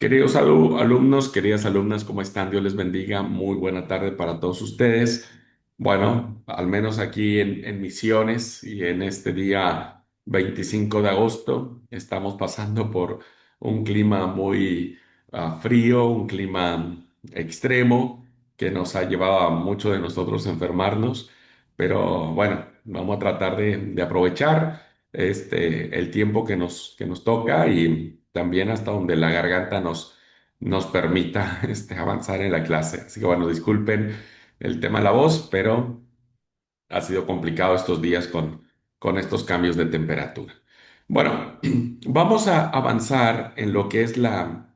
Queridos alumnos, queridas alumnas, ¿cómo están? Dios les bendiga. Muy buena tarde para todos ustedes. Bueno, al menos aquí en Misiones y en este día 25 de agosto estamos pasando por un clima muy frío, un clima extremo que nos ha llevado a muchos de nosotros a enfermarnos. Pero bueno, vamos a tratar de aprovechar el tiempo que nos toca y también hasta donde la garganta nos permita avanzar en la clase. Así que bueno, disculpen el tema de la voz, pero ha sido complicado estos días con estos cambios de temperatura. Bueno, vamos a avanzar en lo que es la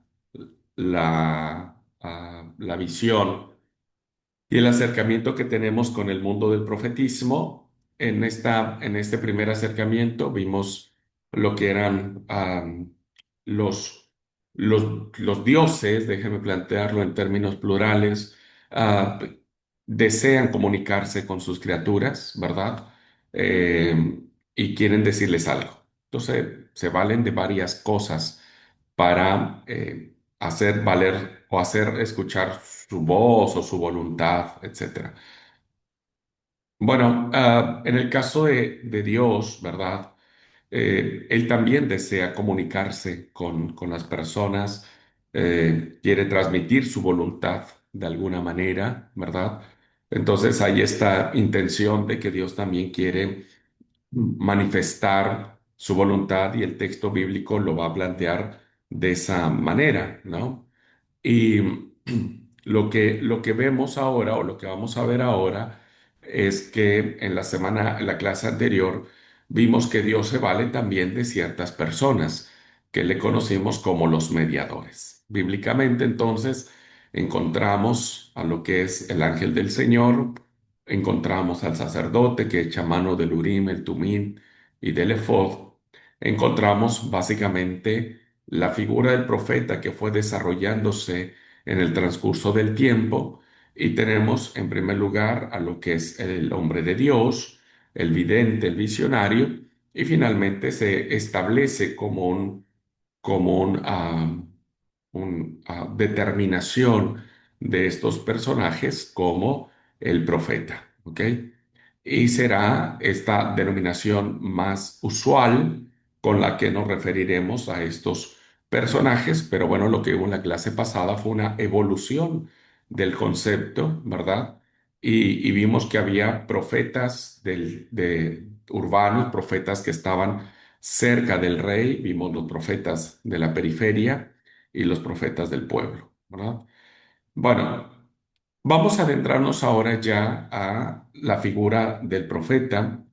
visión y el acercamiento que tenemos con el mundo del profetismo. En este primer acercamiento vimos lo que eran los, los dioses, déjenme plantearlo en términos plurales, ah, desean comunicarse con sus criaturas, ¿verdad? Y quieren decirles algo. Entonces, se valen de varias cosas para hacer valer o hacer escuchar su voz o su voluntad, etcétera. Bueno, en el caso de Dios, ¿verdad? Él también desea comunicarse con las personas, quiere transmitir su voluntad de alguna manera, ¿verdad? Entonces hay esta intención de que Dios también quiere manifestar su voluntad y el texto bíblico lo va a plantear de esa manera, ¿no? Y lo que vemos ahora o lo que vamos a ver ahora es que en la clase anterior, vimos que Dios se vale también de ciertas personas que le conocimos como los mediadores. Bíblicamente, entonces, encontramos a lo que es el ángel del Señor, encontramos al sacerdote que echa mano del Urim, el Tumim y del Efod. Encontramos básicamente la figura del profeta que fue desarrollándose en el transcurso del tiempo, y tenemos en primer lugar a lo que es el hombre de Dios, el vidente, el visionario, y finalmente se establece como determinación de estos personajes como el profeta, ¿ok? Y será esta denominación más usual con la que nos referiremos a estos personajes, pero bueno, lo que hubo en la clase pasada fue una evolución del concepto, ¿verdad? Y vimos que había profetas de urbanos, profetas que estaban cerca del rey, vimos los profetas de la periferia y los profetas del pueblo, ¿verdad? Bueno, vamos a adentrarnos ahora ya a la figura del profeta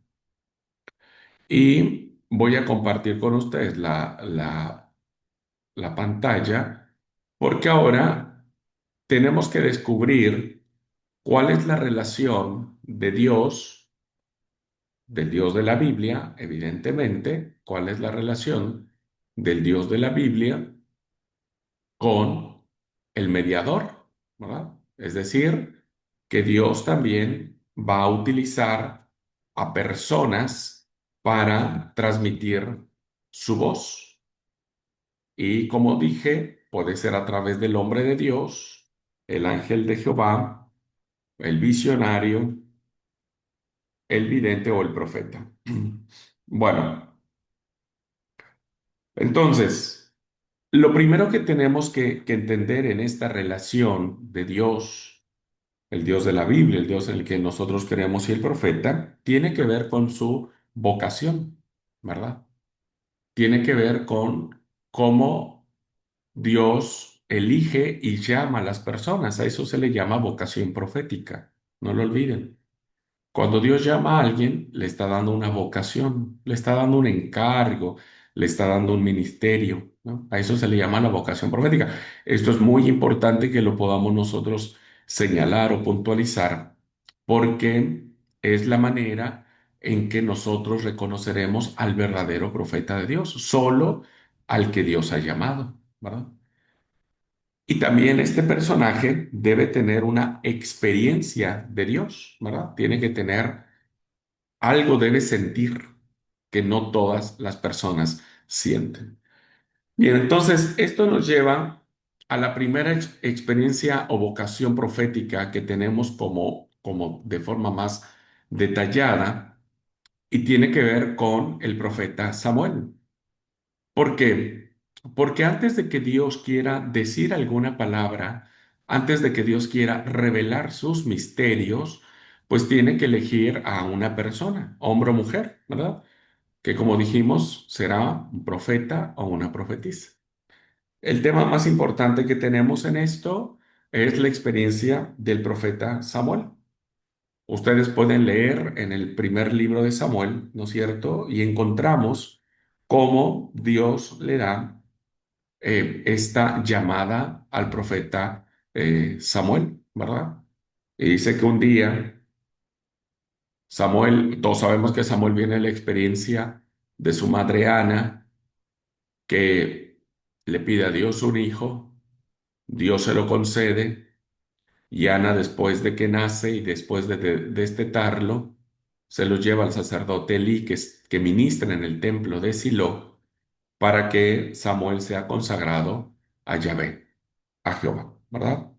y voy a compartir con ustedes la pantalla, porque ahora tenemos que descubrir cuál es la relación de Dios, del Dios de la Biblia, evidentemente, cuál es la relación del Dios de la Biblia con el mediador, ¿verdad? Es decir, que Dios también va a utilizar a personas para transmitir su voz. Y como dije, puede ser a través del hombre de Dios, el ángel de Jehová, el visionario, el vidente o el profeta. Bueno, entonces, lo primero que tenemos que entender en esta relación de Dios, el Dios de la Biblia, el Dios en el que nosotros creemos y el profeta, tiene que ver con su vocación, ¿verdad? Tiene que ver con cómo Dios elige y llama a las personas. A eso se le llama vocación profética. No lo olviden. Cuando Dios llama a alguien, le está dando una vocación, le está dando un encargo, le está dando un ministerio, ¿no? A eso se le llama la vocación profética. Esto es muy importante que lo podamos nosotros señalar o puntualizar, porque es la manera en que nosotros reconoceremos al verdadero profeta de Dios, solo al que Dios ha llamado, ¿verdad? Y también este personaje debe tener una experiencia de Dios, ¿verdad? Tiene que tener algo, debe sentir que no todas las personas sienten. Bien, entonces esto nos lleva. a la primera experiencia o vocación profética que tenemos como de forma más detallada y tiene que ver con el profeta Samuel. ¿Por qué? Porque antes de que Dios quiera decir alguna palabra, antes de que Dios quiera revelar sus misterios, pues tiene que elegir a una persona, hombre o mujer, ¿verdad? Que como dijimos, será un profeta o una profetisa. El tema más importante que tenemos en esto es la experiencia del profeta Samuel. Ustedes pueden leer en el primer libro de Samuel, ¿no es cierto? Y encontramos cómo Dios le da esta llamada al profeta Samuel, ¿verdad? Y dice que un día Samuel, todos sabemos que Samuel viene de la experiencia de su madre Ana, que le pide a Dios un hijo, Dios se lo concede, y Ana después de que nace y después de destetarlo, se lo lleva al sacerdote Elí, que ministra en el templo de Silo, para que Samuel sea consagrado a Yahvé, a Jehová, ¿verdad?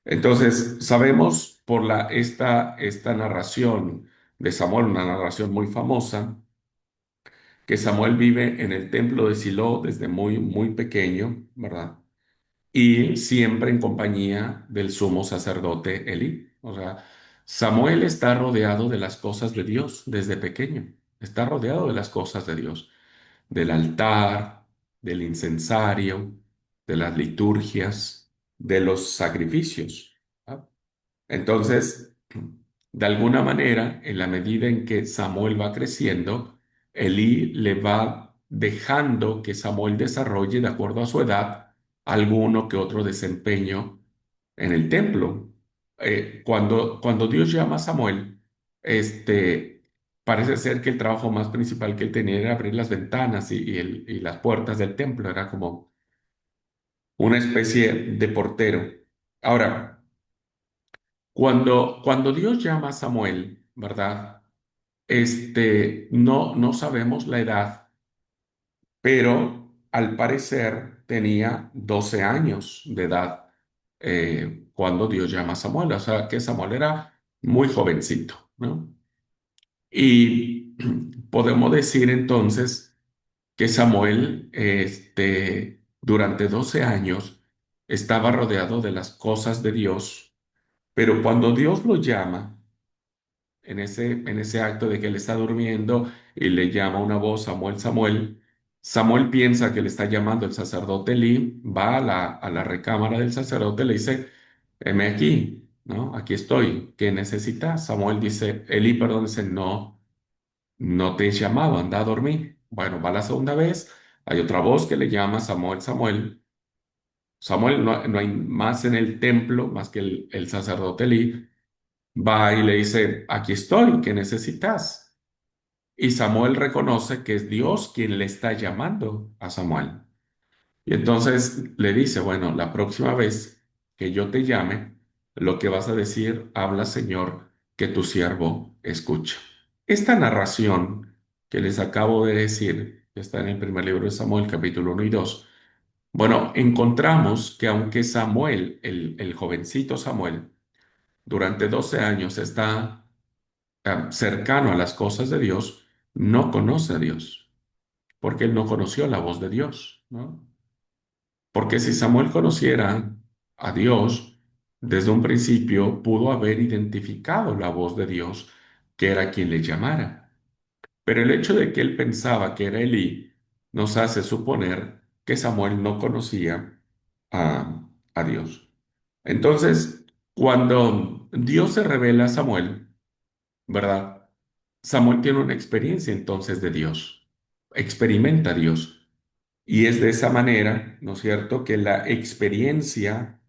Entonces, sabemos por esta narración de Samuel, una narración muy famosa, que Samuel vive en el templo de Silo desde muy pequeño, ¿verdad? Y siempre en compañía del sumo sacerdote Elí. O sea, Samuel está rodeado de las cosas de Dios desde pequeño, está rodeado de las cosas de Dios, del altar, del incensario, de las liturgias, de los sacrificios. ¿Ah? Entonces, de alguna manera, en la medida en que Samuel va creciendo, Elí le va dejando que Samuel desarrolle, de acuerdo a su edad, alguno que otro desempeño en el templo. Cuando Dios llama a Samuel, este, parece ser que el trabajo más principal que él tenía era abrir las ventanas y las puertas del templo, era como una especie de portero. Ahora, cuando Dios llama a Samuel, ¿verdad? No sabemos la edad, pero al parecer tenía 12 años de edad cuando Dios llama a Samuel. O sea, que Samuel era muy jovencito, ¿no? Y podemos decir entonces que Samuel, durante 12 años, estaba rodeado de las cosas de Dios, pero cuando Dios lo llama, en ese acto de que él está durmiendo y le llama una voz, Samuel, Samuel. Samuel piensa que le está llamando el sacerdote Elí, va a la recámara del sacerdote, le dice, heme aquí, ¿no? Aquí estoy, ¿qué necesitas? Samuel dice, Elí, perdón, dice, no, no te he llamado, anda a dormir. Bueno, va la segunda vez, hay otra voz que le llama Samuel, Samuel. Samuel, no hay más en el templo, más que el sacerdote Elí. Va y le dice, aquí estoy, ¿qué necesitas? Y Samuel reconoce que es Dios quien le está llamando a Samuel. Y entonces le dice, bueno, la próxima vez que yo te llame, lo que vas a decir, habla Señor, que tu siervo escucha. Esta narración que les acabo de decir, que está en el primer libro de Samuel, capítulo 1 y 2, bueno, encontramos que aunque Samuel, el jovencito Samuel, durante 12 años está cercano a las cosas de Dios, no conoce a Dios, porque él no conoció la voz de Dios, ¿no? Porque si Samuel conociera a Dios, desde un principio pudo haber identificado la voz de Dios, que era quien le llamara. Pero el hecho de que él pensaba que era Elí nos hace suponer que Samuel no conocía a Dios. Entonces, cuando Dios se revela a Samuel, ¿verdad? Samuel tiene una experiencia entonces de Dios, experimenta a Dios. Y es de esa manera, ¿no es cierto?, que la experiencia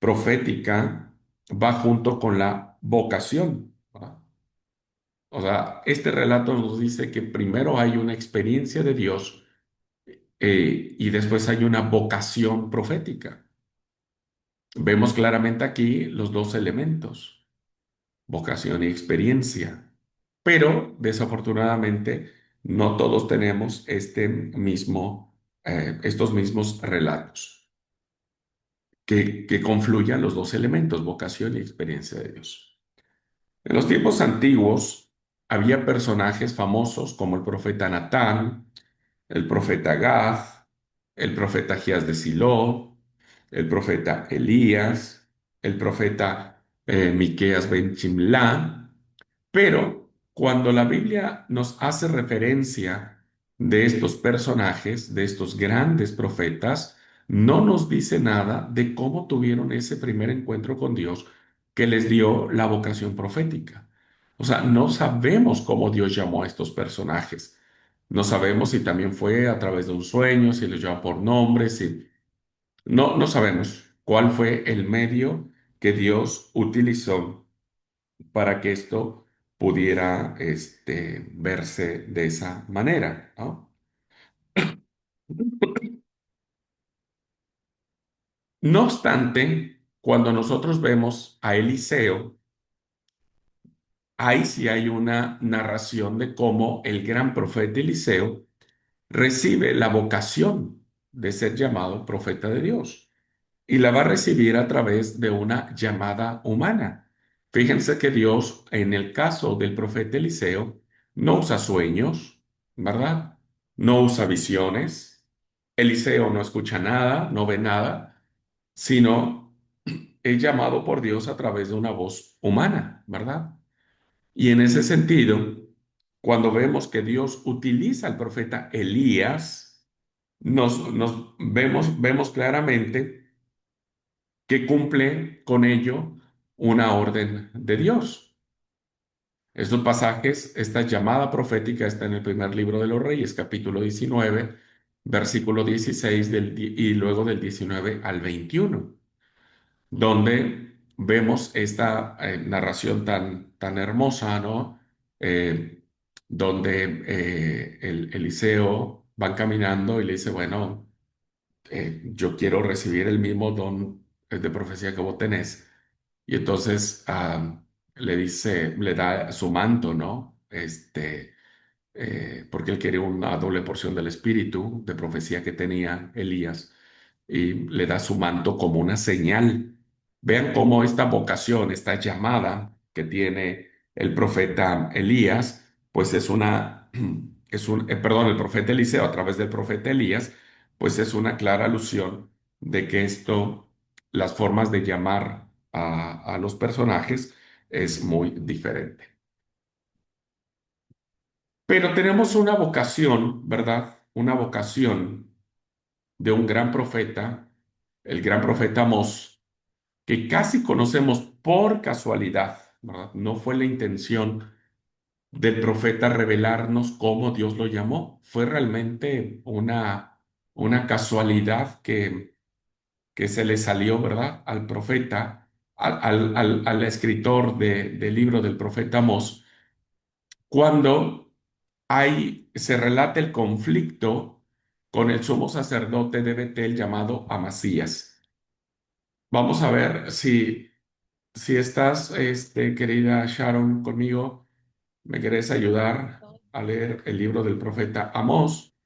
profética va junto con la vocación, ¿verdad? O sea, este relato nos dice que primero hay una experiencia de Dios y después hay una vocación profética. Vemos claramente aquí los dos elementos, vocación y experiencia. Pero desafortunadamente no todos tenemos estos mismos relatos. que confluyan los dos elementos, vocación y experiencia de Dios. En los tiempos antiguos había personajes famosos como el profeta Natán, el profeta Gad, el profeta Agías de Silo, el profeta Elías, el profeta Miqueas ben Chimlá, pero cuando la Biblia nos hace referencia de estos personajes, de estos grandes profetas, no nos dice nada de cómo tuvieron ese primer encuentro con Dios que les dio la vocación profética. O sea, no sabemos cómo Dios llamó a estos personajes. No sabemos si también fue a través de un sueño, si les llamó por nombre, si... No sabemos cuál fue el medio que Dios utilizó para que esto pudiera verse de esa manera, ¿no? No obstante, cuando nosotros vemos a Eliseo, ahí sí hay una narración de cómo el gran profeta Eliseo recibe la vocación de ser llamado profeta de Dios y la va a recibir a través de una llamada humana. Fíjense que Dios, en el caso del profeta Eliseo, no usa sueños, ¿verdad? No usa visiones. Eliseo no escucha nada, no ve nada, sino es llamado por Dios a través de una voz humana, ¿verdad? Y en ese sentido, cuando vemos que Dios utiliza al profeta Elías, vemos claramente que cumple con ello una orden de Dios. Estos pasajes, esta llamada profética está en el primer libro de los Reyes, capítulo 19, versículo 16 y luego del 19 al 21, donde vemos esta narración tan hermosa, ¿no? Eh, donde Eliseo va caminando y le dice, bueno, yo quiero recibir el mismo don de profecía que vos tenés. Y entonces le dice, le da su manto, ¿no? Porque él quería una doble porción del espíritu de profecía que tenía Elías y le da su manto como una señal. Vean cómo esta vocación, esta llamada que tiene el profeta Elías, pues es perdón, el profeta Eliseo a través del profeta Elías, pues es una clara alusión de que las formas de llamar a los personajes es muy diferente. Pero tenemos una vocación, ¿verdad? Una vocación de un gran profeta, el gran profeta Amós, que casi conocemos por casualidad, ¿verdad? No fue la intención del profeta revelarnos cómo Dios lo llamó, fue realmente una casualidad que se le salió, ¿verdad? Al profeta, al escritor del libro del profeta Amós, cuando se relata el conflicto con el sumo sacerdote de Betel llamado Amasías. Vamos a ver si estás, querida Sharon, conmigo, me querés ayudar a leer el libro del profeta Amós,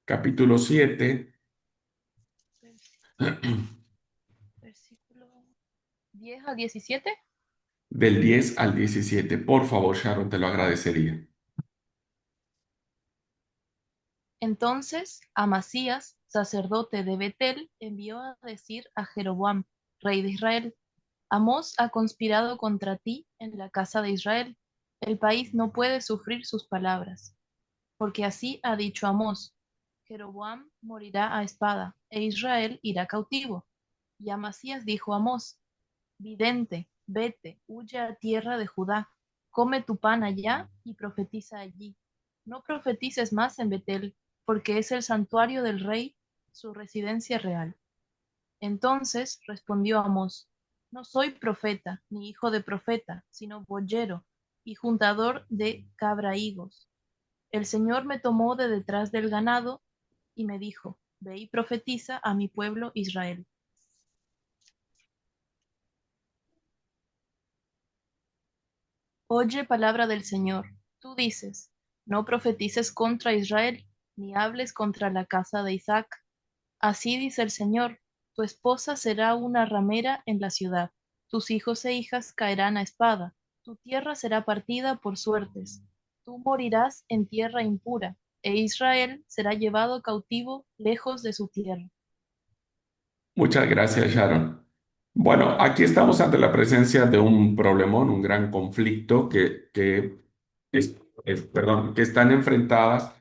capítulo 7, Versículo 10 al 17. del 10 al 17. Por favor, Sharon, te lo agradecería. Entonces Amasías, sacerdote de Betel, envió a decir a Jeroboam, rey de Israel: Amós ha conspirado contra ti en la casa de Israel. El país no puede sufrir sus palabras, porque así ha dicho Amós: Jeroboam morirá a espada, e Israel irá cautivo. Y Amasías dijo a Amós: Vidente, vete, huye a tierra de Judá, come tu pan allá y profetiza allí. No profetices más en Betel, porque es el santuario del rey, su residencia real. Entonces respondió Amós: No soy profeta, ni hijo de profeta, sino boyero y juntador de cabrahigos. El Señor me tomó de detrás del ganado y me dijo: Ve y profetiza a mi pueblo Israel. Oye palabra del Señor. Tú dices: No profetices contra Israel, ni hables contra la casa de Isaac. Así dice el Señor, tu esposa será una ramera en la ciudad, tus hijos e hijas caerán a espada, tu tierra será partida por suertes, tú morirás en tierra impura, e Israel será llevado cautivo lejos de su tierra. Muchas gracias, Sharon. Bueno, aquí estamos ante la presencia de un problemón, un gran conflicto perdón, que están enfrentadas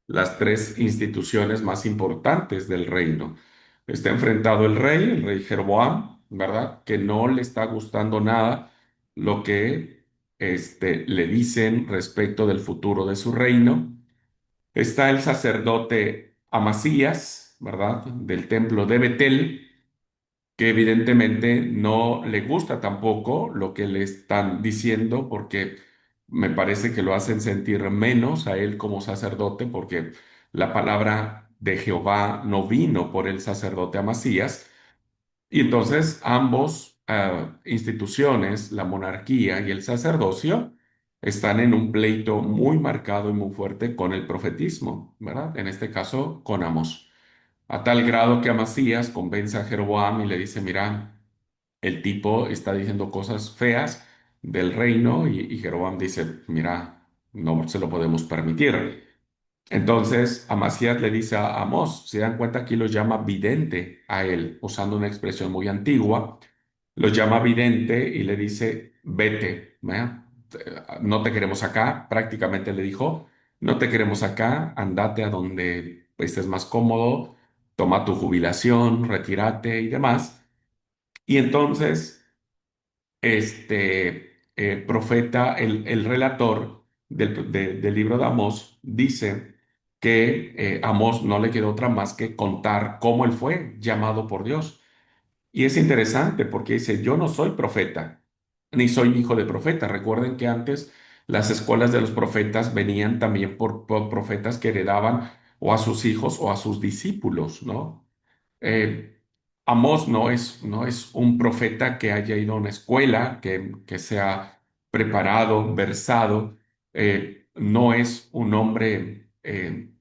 las tres instituciones más importantes del reino. Está enfrentado el rey Jeroboam, ¿verdad? Que no le está gustando nada lo que le dicen respecto del futuro de su reino. Está el sacerdote Amasías, ¿verdad? Del templo de Betel, que evidentemente no le gusta tampoco lo que le están diciendo, porque me parece que lo hacen sentir menos a él como sacerdote, porque la palabra de Jehová no vino por el sacerdote Amasías. Y entonces ambos instituciones, la monarquía y el sacerdocio, están en un pleito muy marcado y muy fuerte con el profetismo, ¿verdad? En este caso, con Amós. A tal grado que Amasías convence a Jeroboam y le dice, mira, el tipo está diciendo cosas feas del reino y Jeroboam dice, mira, no se lo podemos permitir. Entonces Amasías le dice a Amós, se dan cuenta aquí lo llama vidente a él, usando una expresión muy antigua, lo llama vidente y le dice, vete, ¿verdad? No te queremos acá, prácticamente le dijo, no te queremos acá, andate a donde estés más cómodo, toma tu jubilación, retírate y demás. Y entonces profeta, el relator del libro de Amós, dice que Amós no le quedó otra más que contar cómo él fue llamado por Dios. Y es interesante porque dice, yo no soy profeta, ni soy hijo de profeta. Recuerden que antes las escuelas de los profetas venían también por profetas que heredaban o a sus hijos o a sus discípulos, ¿no? Eh, Amós no es un profeta que haya ido a una escuela, que sea preparado, versado, no es un hombre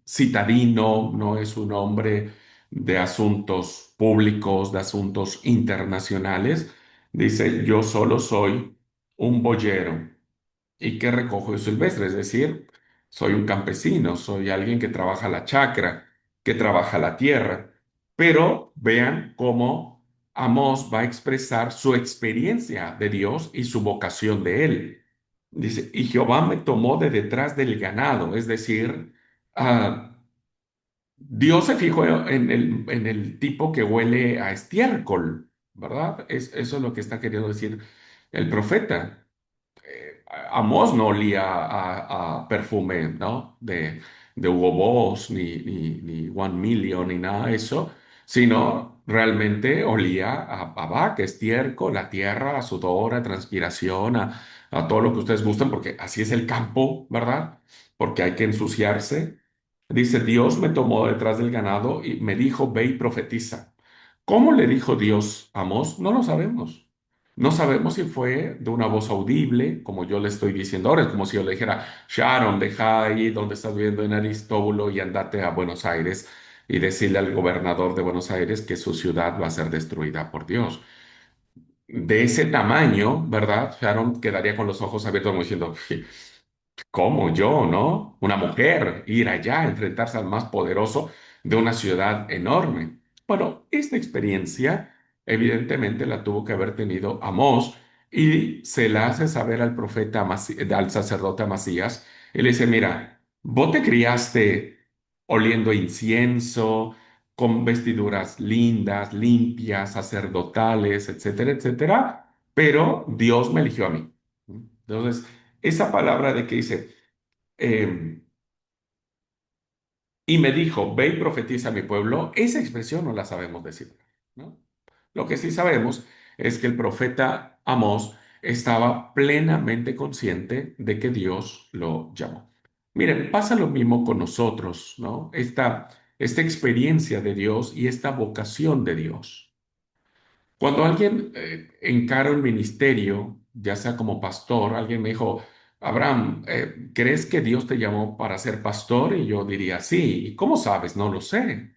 citadino, no es un hombre de asuntos públicos, de asuntos internacionales. Dice, yo solo soy un boyero y que recojo silvestre, es decir, soy un campesino, soy alguien que trabaja la chacra, que trabaja la tierra. Pero vean cómo Amós va a expresar su experiencia de Dios y su vocación de él. Dice, y Jehová me tomó de detrás del ganado, es decir, ah, Dios se fijó en el tipo que huele a estiércol, ¿verdad? Eso es lo que está queriendo decir el profeta. Amós no olía a perfume, ¿no? De Hugo Boss, ni One Million, ni nada de eso, sino realmente olía a vaca, estiércol, a tierra, a sudor, a transpiración, a todo lo que ustedes gustan, porque así es el campo, ¿verdad? Porque hay que ensuciarse. Dice, Dios me tomó detrás del ganado y me dijo, ve y profetiza. ¿Cómo le dijo Dios a Amós? No lo sabemos. No sabemos si fue de una voz audible, como yo le estoy diciendo ahora, es como si yo le dijera, Sharon, deja ahí donde estás viviendo en Aristóbulo y andate a Buenos Aires y decirle al gobernador de Buenos Aires que su ciudad va a ser destruida por Dios. De ese tamaño, ¿verdad? Sharon quedaría con los ojos abiertos como diciendo, ¿cómo yo, no? Una mujer ir allá a enfrentarse al más poderoso de una ciudad enorme. Bueno, esta experiencia evidentemente la tuvo que haber tenido Amós y se la hace saber al profeta, al sacerdote Amasías. Y le dice, mira, vos te criaste oliendo a incienso, con vestiduras lindas, limpias, sacerdotales, etcétera, etcétera, pero Dios me eligió a mí. Entonces, esa palabra de que dice, eh, y me dijo, ve y profetiza a mi pueblo, esa expresión no la sabemos decir, ¿no? Lo que sí sabemos es que el profeta Amós estaba plenamente consciente de que Dios lo llamó. Miren, pasa lo mismo con nosotros, ¿no? Esta experiencia de Dios y esta vocación de Dios. Cuando alguien encara un ministerio, ya sea como pastor, alguien me dijo, Abraham, ¿crees que Dios te llamó para ser pastor? Y yo diría, sí. ¿Y cómo sabes? No lo sé.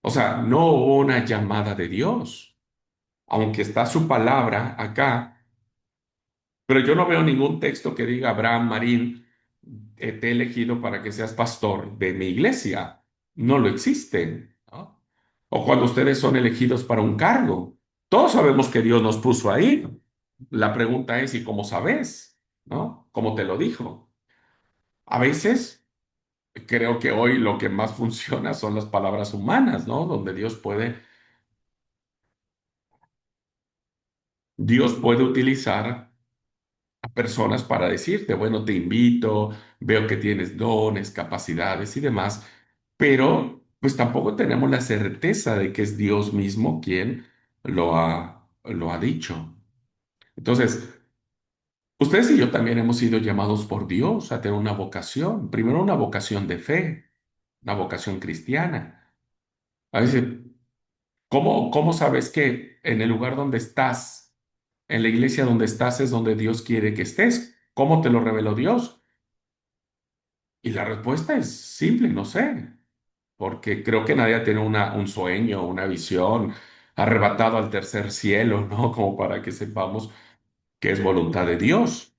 O sea, no hubo una llamada de Dios, aunque está su palabra acá, pero yo no veo ningún texto que diga, Abraham Marín, te he elegido para que seas pastor de mi iglesia. No lo existe, ¿no? O cuando ustedes son elegidos para un cargo. Todos sabemos que Dios nos puso ahí. La pregunta es, ¿y cómo sabes? ¿No? ¿Cómo te lo dijo? A veces creo que hoy lo que más funciona son las palabras humanas, ¿no? Donde Dios puede utilizar a personas para decirte, bueno, te invito, veo que tienes dones, capacidades y demás, pero pues tampoco tenemos la certeza de que es Dios mismo quien lo ha dicho. Entonces, ustedes y yo también hemos sido llamados por Dios a tener una vocación, primero una vocación de fe, una vocación cristiana. A veces, ¿cómo sabes que en el lugar donde estás, en la iglesia donde estás, es donde Dios quiere que estés? ¿Cómo te lo reveló Dios? Y la respuesta es simple, no sé, porque creo que nadie tiene un sueño, una visión arrebatado al tercer cielo, ¿no? Como para que sepamos que es voluntad de Dios.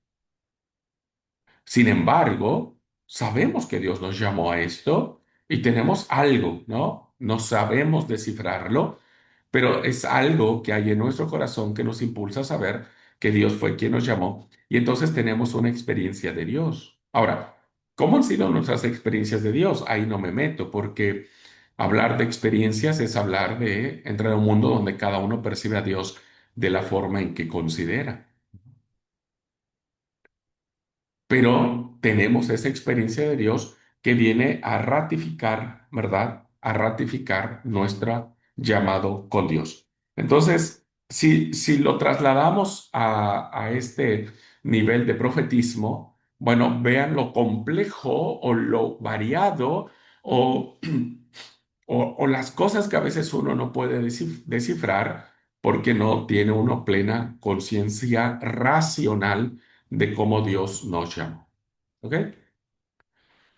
Sin embargo, sabemos que Dios nos llamó a esto y tenemos algo, ¿no? No sabemos descifrarlo, pero es algo que hay en nuestro corazón que nos impulsa a saber que Dios fue quien nos llamó y entonces tenemos una experiencia de Dios. Ahora, ¿cómo han sido nuestras experiencias de Dios? Ahí no me meto porque hablar de experiencias es hablar de entrar a un mundo donde cada uno percibe a Dios de la forma en que considera. Pero tenemos esa experiencia de Dios que viene a ratificar, ¿verdad? A ratificar nuestro llamado con Dios. Entonces, si lo trasladamos a este nivel de profetismo, bueno, vean lo complejo o lo variado o, o las cosas que a veces uno no puede descifrar porque no tiene uno plena conciencia racional de cómo Dios nos llamó. ¿Ok?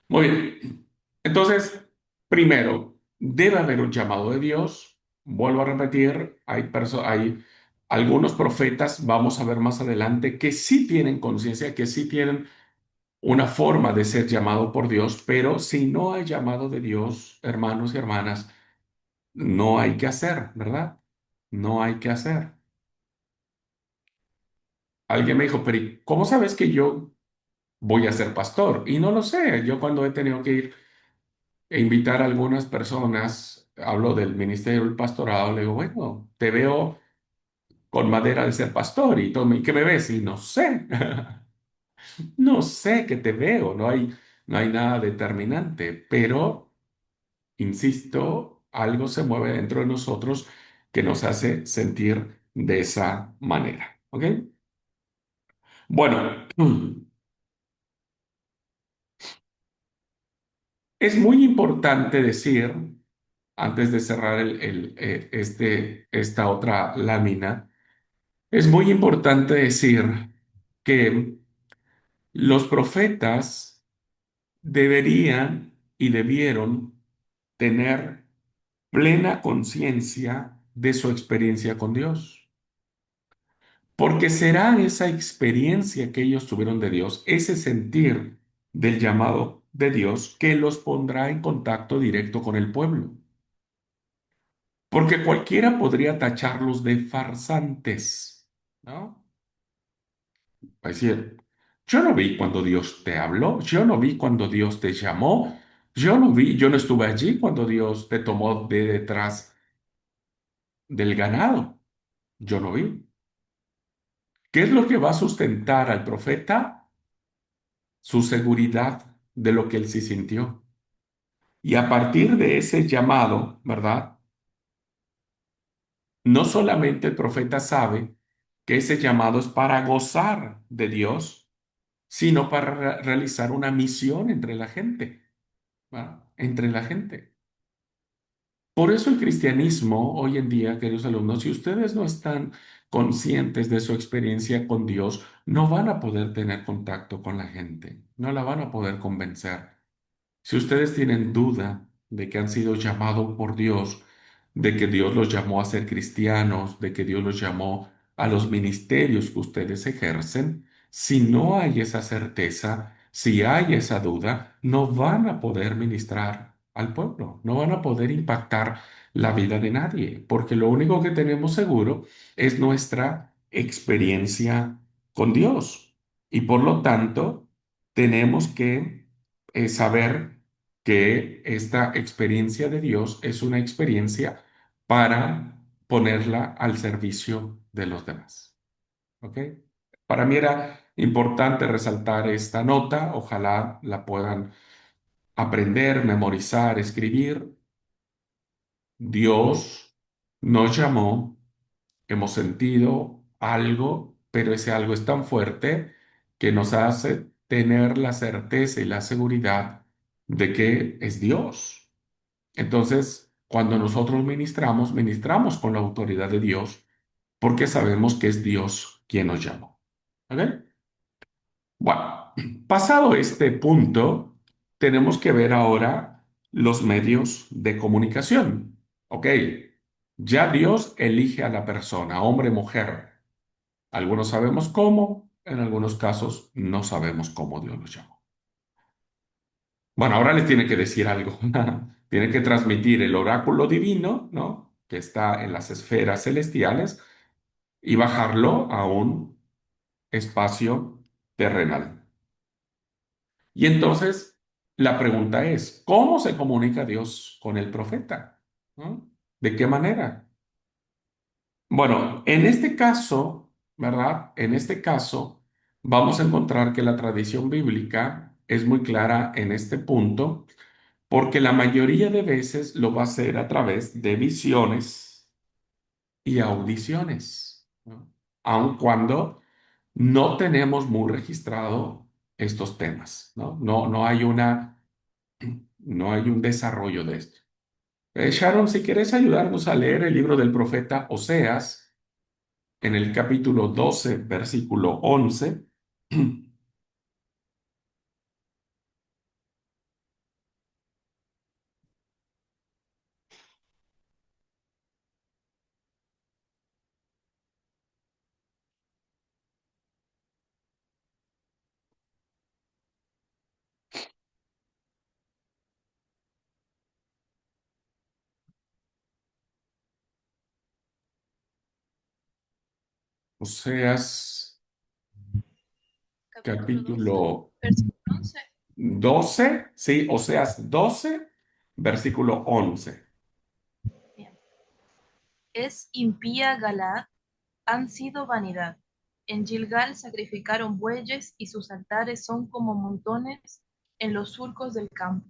Muy bien. Entonces, primero, debe haber un llamado de Dios. Vuelvo a repetir, hay algunos profetas, vamos a ver más adelante, que sí tienen conciencia, que sí tienen una forma de ser llamado por Dios, pero si no hay llamado de Dios, hermanos y hermanas, no hay que hacer, ¿verdad? No hay que hacer. Alguien me dijo, pero ¿y cómo sabes que yo voy a ser pastor? Y no lo sé. Yo cuando he tenido que ir e invitar a algunas personas, hablo del ministerio del pastorado, le digo, bueno, te veo con madera de ser pastor y todo, ¿y qué me ves? Y no sé, no sé qué te veo, no hay nada determinante, pero, insisto, algo se mueve dentro de nosotros que nos hace sentir de esa manera, ¿ok? Bueno, es muy importante decir, antes de cerrar esta otra lámina, es muy importante decir que los profetas deberían y debieron tener plena conciencia de su experiencia con Dios, porque será esa experiencia que ellos tuvieron de Dios, ese sentir del llamado de Dios, que los pondrá en contacto directo con el pueblo. Porque cualquiera podría tacharlos de farsantes, ¿no? Es decir, yo no vi cuando Dios te habló, yo no vi cuando Dios te llamó, yo no estuve allí cuando Dios te tomó de detrás del ganado, yo no vi. ¿Qué es lo que va a sustentar al profeta? Su seguridad de lo que él sí sintió. Y a partir de ese llamado, ¿verdad? No solamente el profeta sabe que ese llamado es para gozar de Dios, sino para realizar una misión entre la gente, ¿va? Entre la gente. Por eso el cristianismo hoy en día, queridos alumnos, si ustedes no están conscientes de su experiencia con Dios, no van a poder tener contacto con la gente, no la van a poder convencer. Si ustedes tienen duda de que han sido llamados por Dios, de que Dios los llamó a ser cristianos, de que Dios los llamó a los ministerios que ustedes ejercen, si no hay esa certeza, si hay esa duda, no van a poder ministrar al pueblo, no van a poder impactar la vida de nadie, porque lo único que tenemos seguro es nuestra experiencia con Dios. Y por lo tanto, tenemos que saber que esta experiencia de Dios es una experiencia para ponerla al servicio de los demás. ¿Ok? Para mí era importante resaltar esta nota, ojalá la puedan aprender, memorizar, escribir. Dios nos llamó, hemos sentido algo, pero ese algo es tan fuerte que nos hace tener la certeza y la seguridad de que es Dios. Entonces, cuando nosotros ministramos, ministramos con la autoridad de Dios porque sabemos que es Dios quien nos llamó. ¿Ok? Bueno, pasado este punto, tenemos que ver ahora los medios de comunicación. ¿Ok? Ya Dios elige a la persona, hombre, mujer. Algunos sabemos cómo, en algunos casos no sabemos cómo Dios los llamó. Bueno, ahora les tiene que decir algo. Tiene que transmitir el oráculo divino, ¿no? Que está en las esferas celestiales y bajarlo a un espacio terrenal. Y entonces la pregunta es, ¿cómo se comunica Dios con el profeta? ¿No? ¿De qué manera? Bueno, en este caso, ¿verdad? En este caso, vamos a encontrar que la tradición bíblica es muy clara en este punto, porque la mayoría de veces lo va a hacer a través de visiones y audiciones, ¿no? Aun cuando no tenemos muy registrado estos temas, ¿no? No hay un desarrollo de esto. Sharon, si quieres ayudarnos a leer el libro del profeta Oseas, en el capítulo 12, versículo 11. Oseas, Capítulo 12, capítulo versículo 11. 12, sí, Oseas 12, versículo 11. Bien. Es impía Galaad, han sido vanidad. En Gilgal sacrificaron bueyes y sus altares son como montones en los surcos del campo.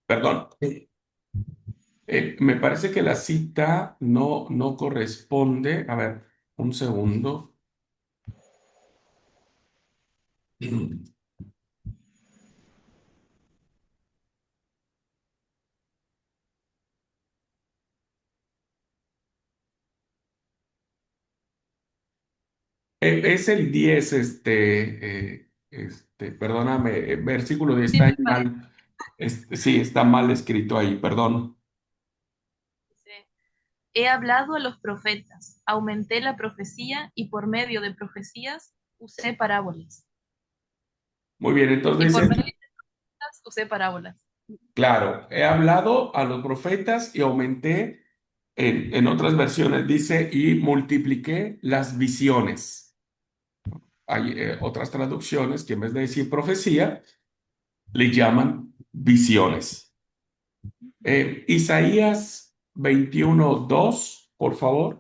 Perdón. Me parece que la cita no corresponde. A ver, un segundo. Es el 10, perdóname, versículo 10 Sí, está ahí me parece. mal. Sí, está mal escrito ahí, perdón. Dice, he hablado a los profetas, aumenté la profecía y por medio de profecías usé parábolas. Muy bien, Y entonces por medio dice, de profecías usé parábolas. claro, he hablado a los profetas y aumenté, en otras versiones dice, y multipliqué las visiones. Hay otras traducciones que en vez de decir profecía, le llaman visiones. Isaías 21:2, por favor.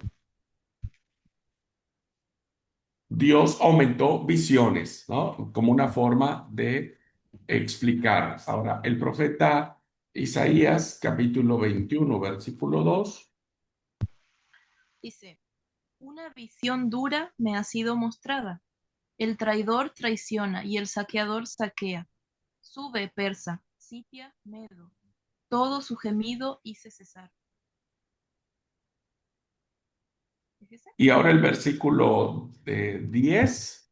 Dios aumentó visiones, ¿no? Como una forma de explicar. Ahora, el profeta Isaías, capítulo 21, versículo 2. Dice, una visión dura me ha sido mostrada. El traidor traiciona y el saqueador saquea. Sube persa, sitia medo. Todo su gemido hice cesar. Fíjese. Y ahora el versículo 10.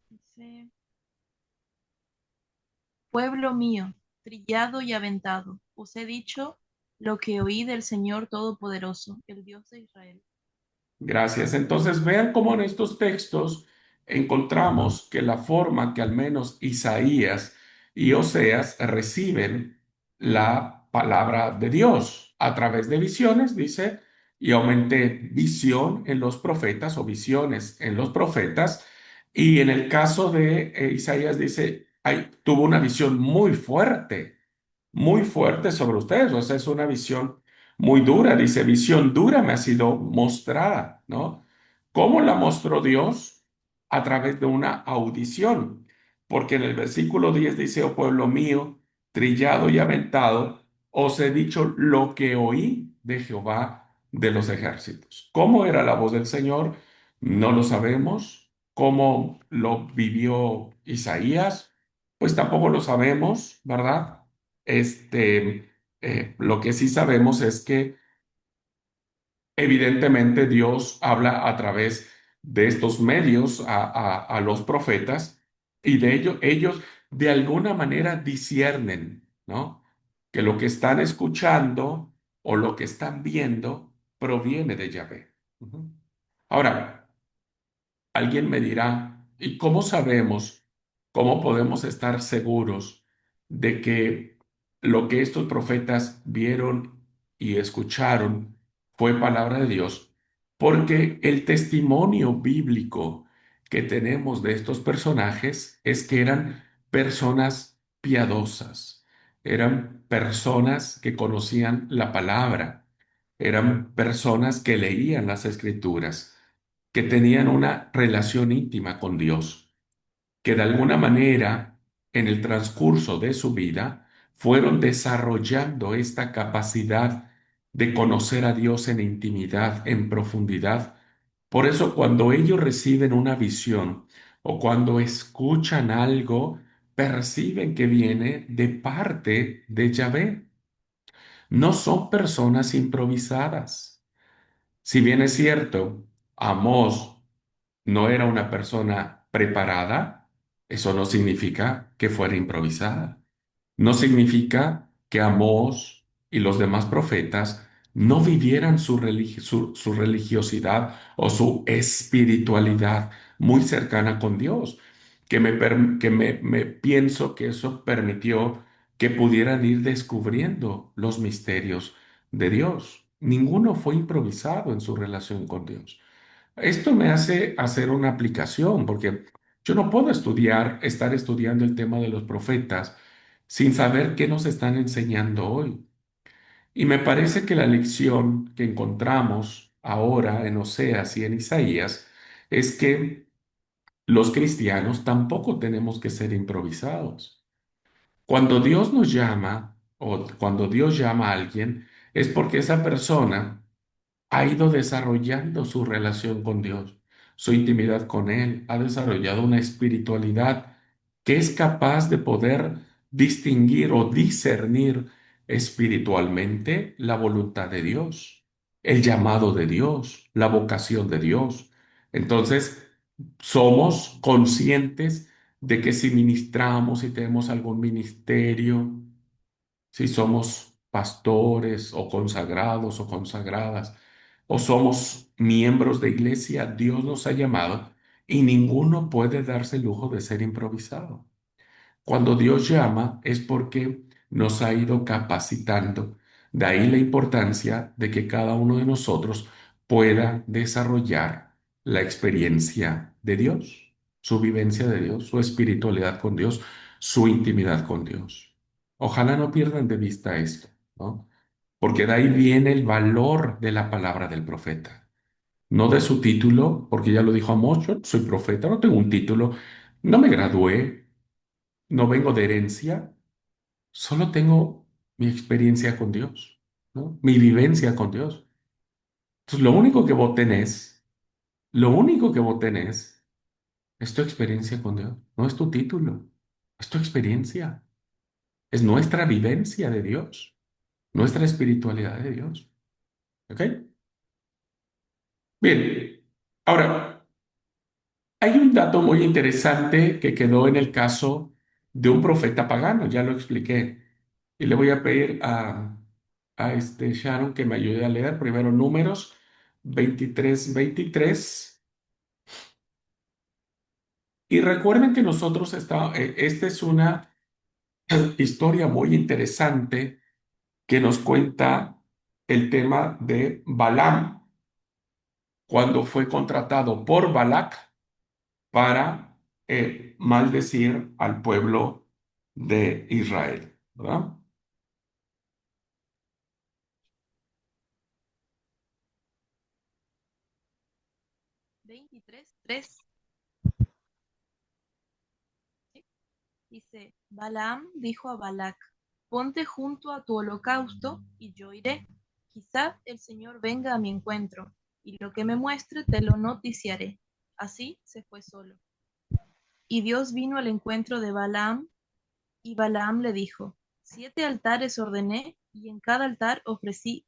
Dice, pueblo mío, trillado y aventado, os he dicho lo que oí del Señor Todopoderoso, el Dios de Israel. Gracias. Entonces vean cómo en estos textos encontramos que la forma que al menos Isaías y Oseas reciben la palabra de Dios a través de visiones, dice, y aumenté visión en los profetas o visiones en los profetas. Y en el caso de Isaías dice, tuvo una visión muy fuerte sobre ustedes. O sea, es una visión muy dura. Dice, visión dura me ha sido mostrada, ¿no? ¿Cómo la mostró Dios? A través de una audición. Porque en el versículo 10 dice, oh pueblo mío, trillado y aventado, os he dicho lo que oí de Jehová de los ejércitos. ¿Cómo era la voz del Señor? No lo sabemos. ¿Cómo lo vivió Isaías? Pues tampoco lo sabemos, ¿verdad? Lo que sí sabemos es que evidentemente Dios habla a través de estos medios a los profetas y de ellos de alguna manera disciernen, ¿no? Que lo que están escuchando o lo que están viendo proviene de Yahvé. Ujú. Ahora, alguien me dirá, ¿y cómo sabemos, cómo podemos estar seguros de que lo que estos profetas vieron y escucharon fue palabra de Dios? Porque el testimonio bíblico que tenemos de estos personajes es que eran personas piadosas, eran personas que conocían la palabra, eran personas que leían las escrituras, que tenían una relación íntima con Dios, que de alguna manera en el transcurso de su vida fueron desarrollando esta capacidad de conocer a Dios en intimidad, en profundidad. Por eso cuando ellos reciben una visión o cuando escuchan algo, perciben que viene de parte de Yahvé. No son personas improvisadas. Si bien es cierto, Amós no era una persona preparada, eso no significa que fuera improvisada. No significa que Amós y los demás profetas no vivieran su religiosidad o su espiritualidad muy cercana con Dios, que me pienso que eso permitió que pudieran ir descubriendo los misterios de Dios. Ninguno fue improvisado en su relación con Dios. Esto me hace hacer una aplicación, porque yo no puedo estar estudiando el tema de los profetas sin saber qué nos están enseñando hoy. Y me parece que la lección que encontramos ahora en Oseas y en Isaías es que los cristianos tampoco tenemos que ser improvisados. Cuando Dios nos llama o cuando Dios llama a alguien, es porque esa persona ha ido desarrollando su relación con Dios, su intimidad con Él, ha desarrollado una espiritualidad que es capaz de poder distinguir o discernir espiritualmente la voluntad de Dios, el llamado de Dios, la vocación de Dios. Entonces, somos conscientes de que si ministramos, si tenemos algún ministerio, si somos pastores o consagrados o consagradas, o somos miembros de iglesia, Dios nos ha llamado y ninguno puede darse el lujo de ser improvisado. Cuando Dios llama es porque nos ha ido capacitando. De ahí la importancia de que cada uno de nosotros pueda desarrollar la experiencia de Dios, su vivencia de Dios, su espiritualidad con Dios, su intimidad con Dios. Ojalá no pierdan de vista esto, ¿no? Porque de ahí viene el valor de la palabra del profeta, no de su título, porque ya lo dijo Amós, yo soy profeta, no tengo un título, no me gradué, no vengo de herencia, solo tengo mi experiencia con Dios, ¿no? Mi vivencia con Dios. Entonces, lo único que vos tenés es tu experiencia con Dios, no es tu título, es tu experiencia, es nuestra vivencia de Dios, nuestra espiritualidad de Dios. ¿Ok? Bien, ahora, hay un dato muy interesante que quedó en el caso de un profeta pagano, ya lo expliqué. Y le voy a pedir a Sharon que me ayude a leer primero Números 23:23. Y recuerden que esta es una historia muy interesante que nos cuenta el tema de Balaam cuando fue contratado por Balac para maldecir al pueblo de Israel, ¿verdad? 23:3. ¿Sí? Dice, Balaam dijo a Balac, ponte junto a tu holocausto y yo iré. Quizá el Señor venga a mi encuentro y lo que me muestre te lo noticiaré. Así se fue solo. Y Dios vino al encuentro de Balaam y Balaam le dijo, 7 altares ordené y en cada altar ofrecí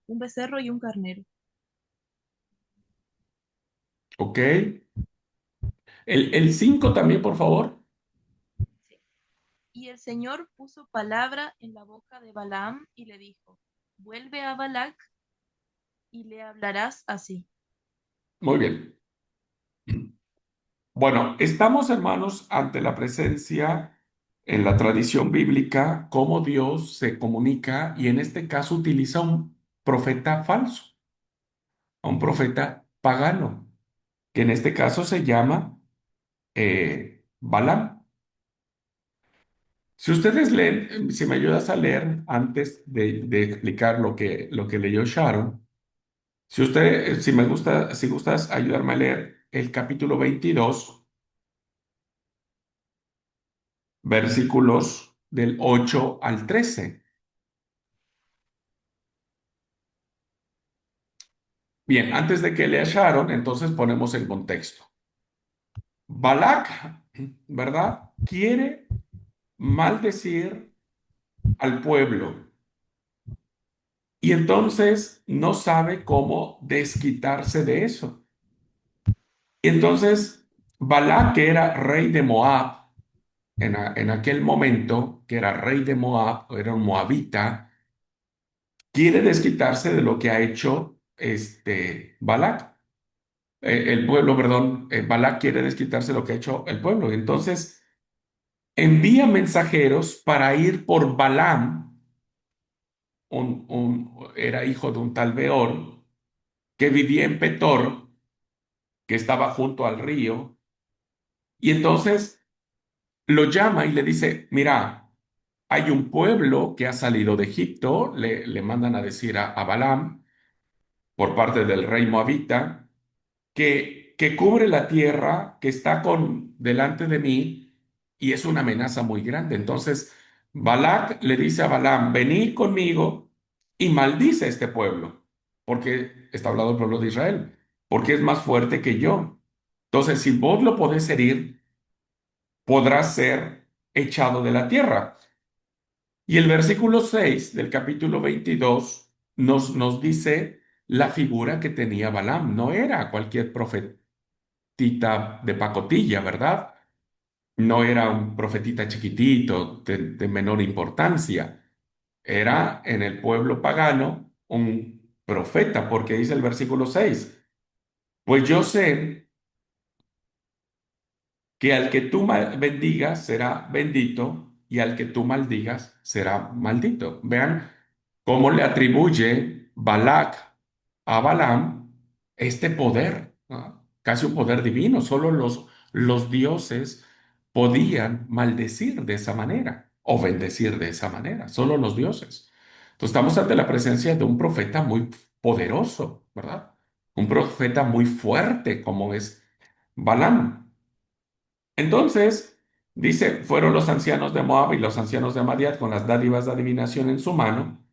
un becerro y un carnero. ¿Ok? El 5 también, por favor. Sí. Y el Señor puso palabra en la boca de Balaam y le dijo, vuelve a Balac y le hablarás así. Muy bien. Bueno, estamos, hermanos, ante la presencia en la tradición bíblica, cómo Dios se comunica y en este caso utiliza un profeta falso, a un profeta pagano, que en este caso se llama Balaam. Si ustedes leen, si me ayudas a leer antes de explicar lo que leyó Sharon, si me gusta, si gustas ayudarme a leer el capítulo 22, versículos del 8 al 13. Bien, antes de que lea Sharon, entonces ponemos en contexto. Balak, ¿verdad? Quiere maldecir al pueblo y entonces no sabe cómo desquitarse de eso. Y entonces Balak, que era rey de Moab, en aquel momento, que era rey de Moab, era un moabita, quiere desquitarse de lo que ha hecho Balak. El pueblo, perdón, Balak quiere desquitarse de lo que ha hecho el pueblo. Entonces envía mensajeros para ir por Balaam, era hijo de un tal Beor, que vivía en Petor, que estaba junto al río, y entonces lo llama y le dice, mira, hay un pueblo que ha salido de Egipto, le mandan a decir a Balaam por parte del rey moabita, que cubre la tierra, que está delante de mí y es una amenaza muy grande. Entonces, Balac le dice a Balaam, venid conmigo y maldice a este pueblo, porque está hablando del pueblo de Israel, porque es más fuerte que yo. Entonces, si vos lo podés herir, podrás ser echado de la tierra. Y el versículo 6 del capítulo 22 nos dice la figura que tenía Balaam. No era cualquier profetita de pacotilla, ¿verdad? No era un profetita chiquitito, de menor importancia. Era en el pueblo pagano un profeta, porque dice el versículo 6, pues yo sé que al que tú bendigas será bendito y al que tú maldigas será maldito. Vean cómo le atribuye Balac a Balaam este poder, ¿no? Casi un poder divino. Solo los dioses podían maldecir de esa manera o bendecir de esa manera, solo los dioses. Entonces estamos ante la presencia de un profeta muy poderoso, ¿verdad? Un profeta muy fuerte como es Balaam. Entonces, dice, fueron los ancianos de Moab y los ancianos de Madiat con las dádivas de adivinación en su mano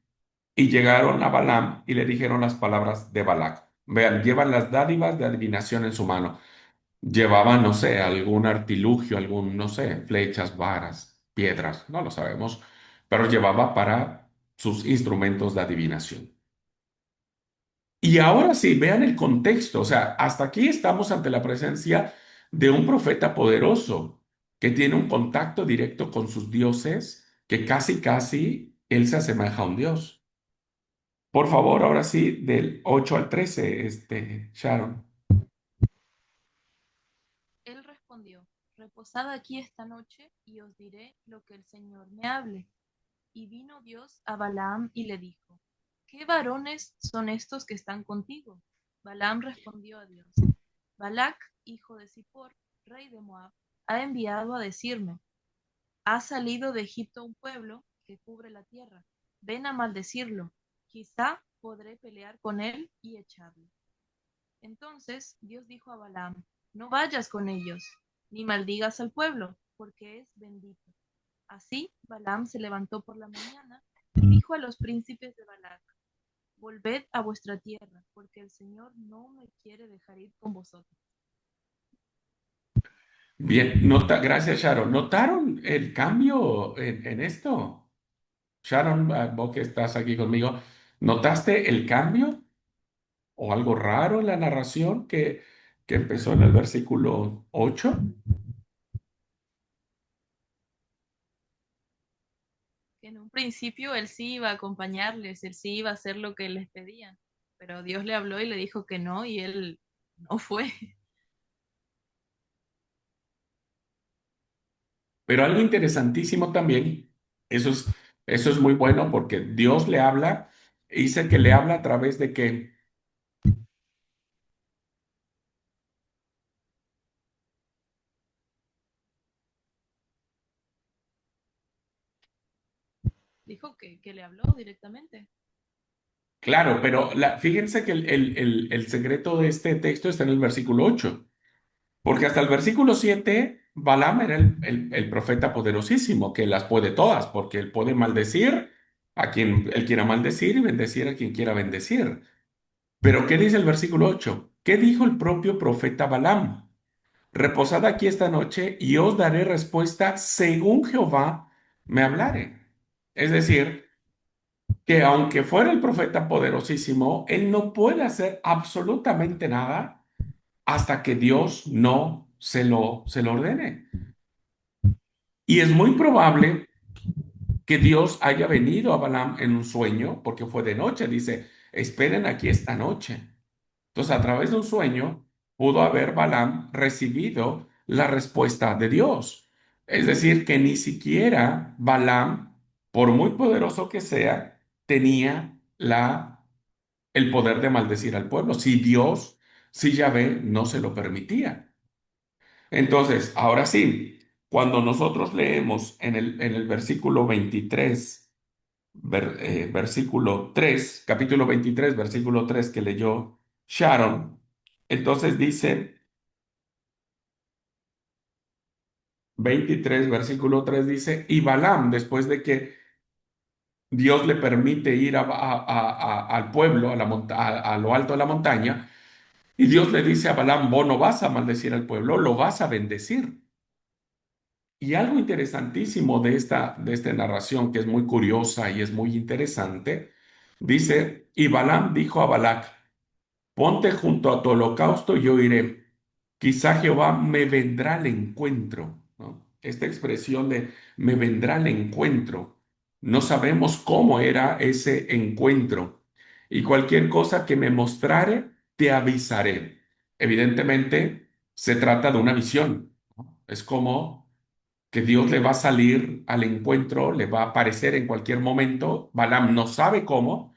y llegaron a Balaam y le dijeron las palabras de Balac. Vean, llevan las dádivas de adivinación en su mano. Llevaban, no sé, algún artilugio, no sé, flechas, varas, piedras, no lo sabemos, pero llevaba para sus instrumentos de adivinación. Y ahora sí, vean el contexto. O sea, hasta aquí estamos ante la presencia de un profeta poderoso que tiene un contacto directo con sus dioses, que casi, casi él se asemeja a un dios. Por favor, ahora sí, del 8 al 13, Sharon. Él respondió, reposad aquí esta noche y os diré lo que el Señor me hable. Y vino Dios a Balaam y le dijo, ¿qué varones son estos que están contigo? Balaam respondió a Dios, Balac, hijo de Zippor, rey de Moab, ha enviado a decirme, ha salido de Egipto un pueblo que cubre la tierra. Ven a maldecirlo. Quizá podré pelear con él y echarlo. Entonces Dios dijo a Balaam, no vayas con ellos, ni maldigas al pueblo, porque es bendito. Así Balaam se levantó por la mañana y dijo a los príncipes de Balac, volved a vuestra tierra, porque el Señor no me quiere dejar ir con vosotros. Bien, gracias, Sharon. ¿Notaron el cambio en esto? Sharon, vos que estás aquí conmigo, ¿notaste el cambio o algo raro en la narración que empezó en el versículo 8? En un principio él sí iba a acompañarles, él sí iba a hacer lo que les pedían, pero Dios le habló y le dijo que no y él no fue. Pero algo interesantísimo también, eso es, eso es muy bueno porque Dios le habla, y dice que le habla a través de que, Dijo que le habló directamente. claro, pero fíjense que el secreto de este texto está en el versículo 8. Porque hasta el versículo 7, Balaam era el profeta poderosísimo, que las puede todas, porque él puede maldecir a quien él quiera maldecir y bendecir a quien quiera bendecir. Pero ¿qué dice el versículo 8? ¿Qué dijo el propio profeta Balaam? Reposad aquí esta noche y os daré respuesta según Jehová me hablare. Es decir, que aunque fuera el profeta poderosísimo, él no puede hacer absolutamente nada hasta que Dios no se lo ordene. Y es muy probable que Dios haya venido a Balaam en un sueño, porque fue de noche, dice, esperen aquí esta noche. Entonces, a través de un sueño, pudo haber Balaam recibido la respuesta de Dios. Es decir, que ni siquiera Balaam, por muy poderoso que sea, tenía el poder de maldecir al pueblo, si Dios, si Yahvé no se lo permitía. Entonces, ahora sí, cuando nosotros leemos en el versículo 23, versículo 3, capítulo 23, versículo 3 que leyó Sharon, entonces dice 23, versículo 3 dice, y Balaam, después de que Dios le permite ir al pueblo, a lo alto de la montaña, y Dios le dice a Balaam, vos no vas a maldecir al pueblo, lo vas a bendecir. Y algo interesantísimo de esta narración, que es muy curiosa y es muy interesante, dice, y Balaam dijo a Balac, ponte junto a tu holocausto y yo iré. Quizá Jehová me vendrá al encuentro, ¿no? Esta expresión de me vendrá al encuentro. No sabemos cómo era ese encuentro. Y cualquier cosa que me mostrare, te avisaré. Evidentemente, se trata de una visión, ¿no? Es como que Dios le va a salir al encuentro, le va a aparecer en cualquier momento. Balaam no sabe cómo,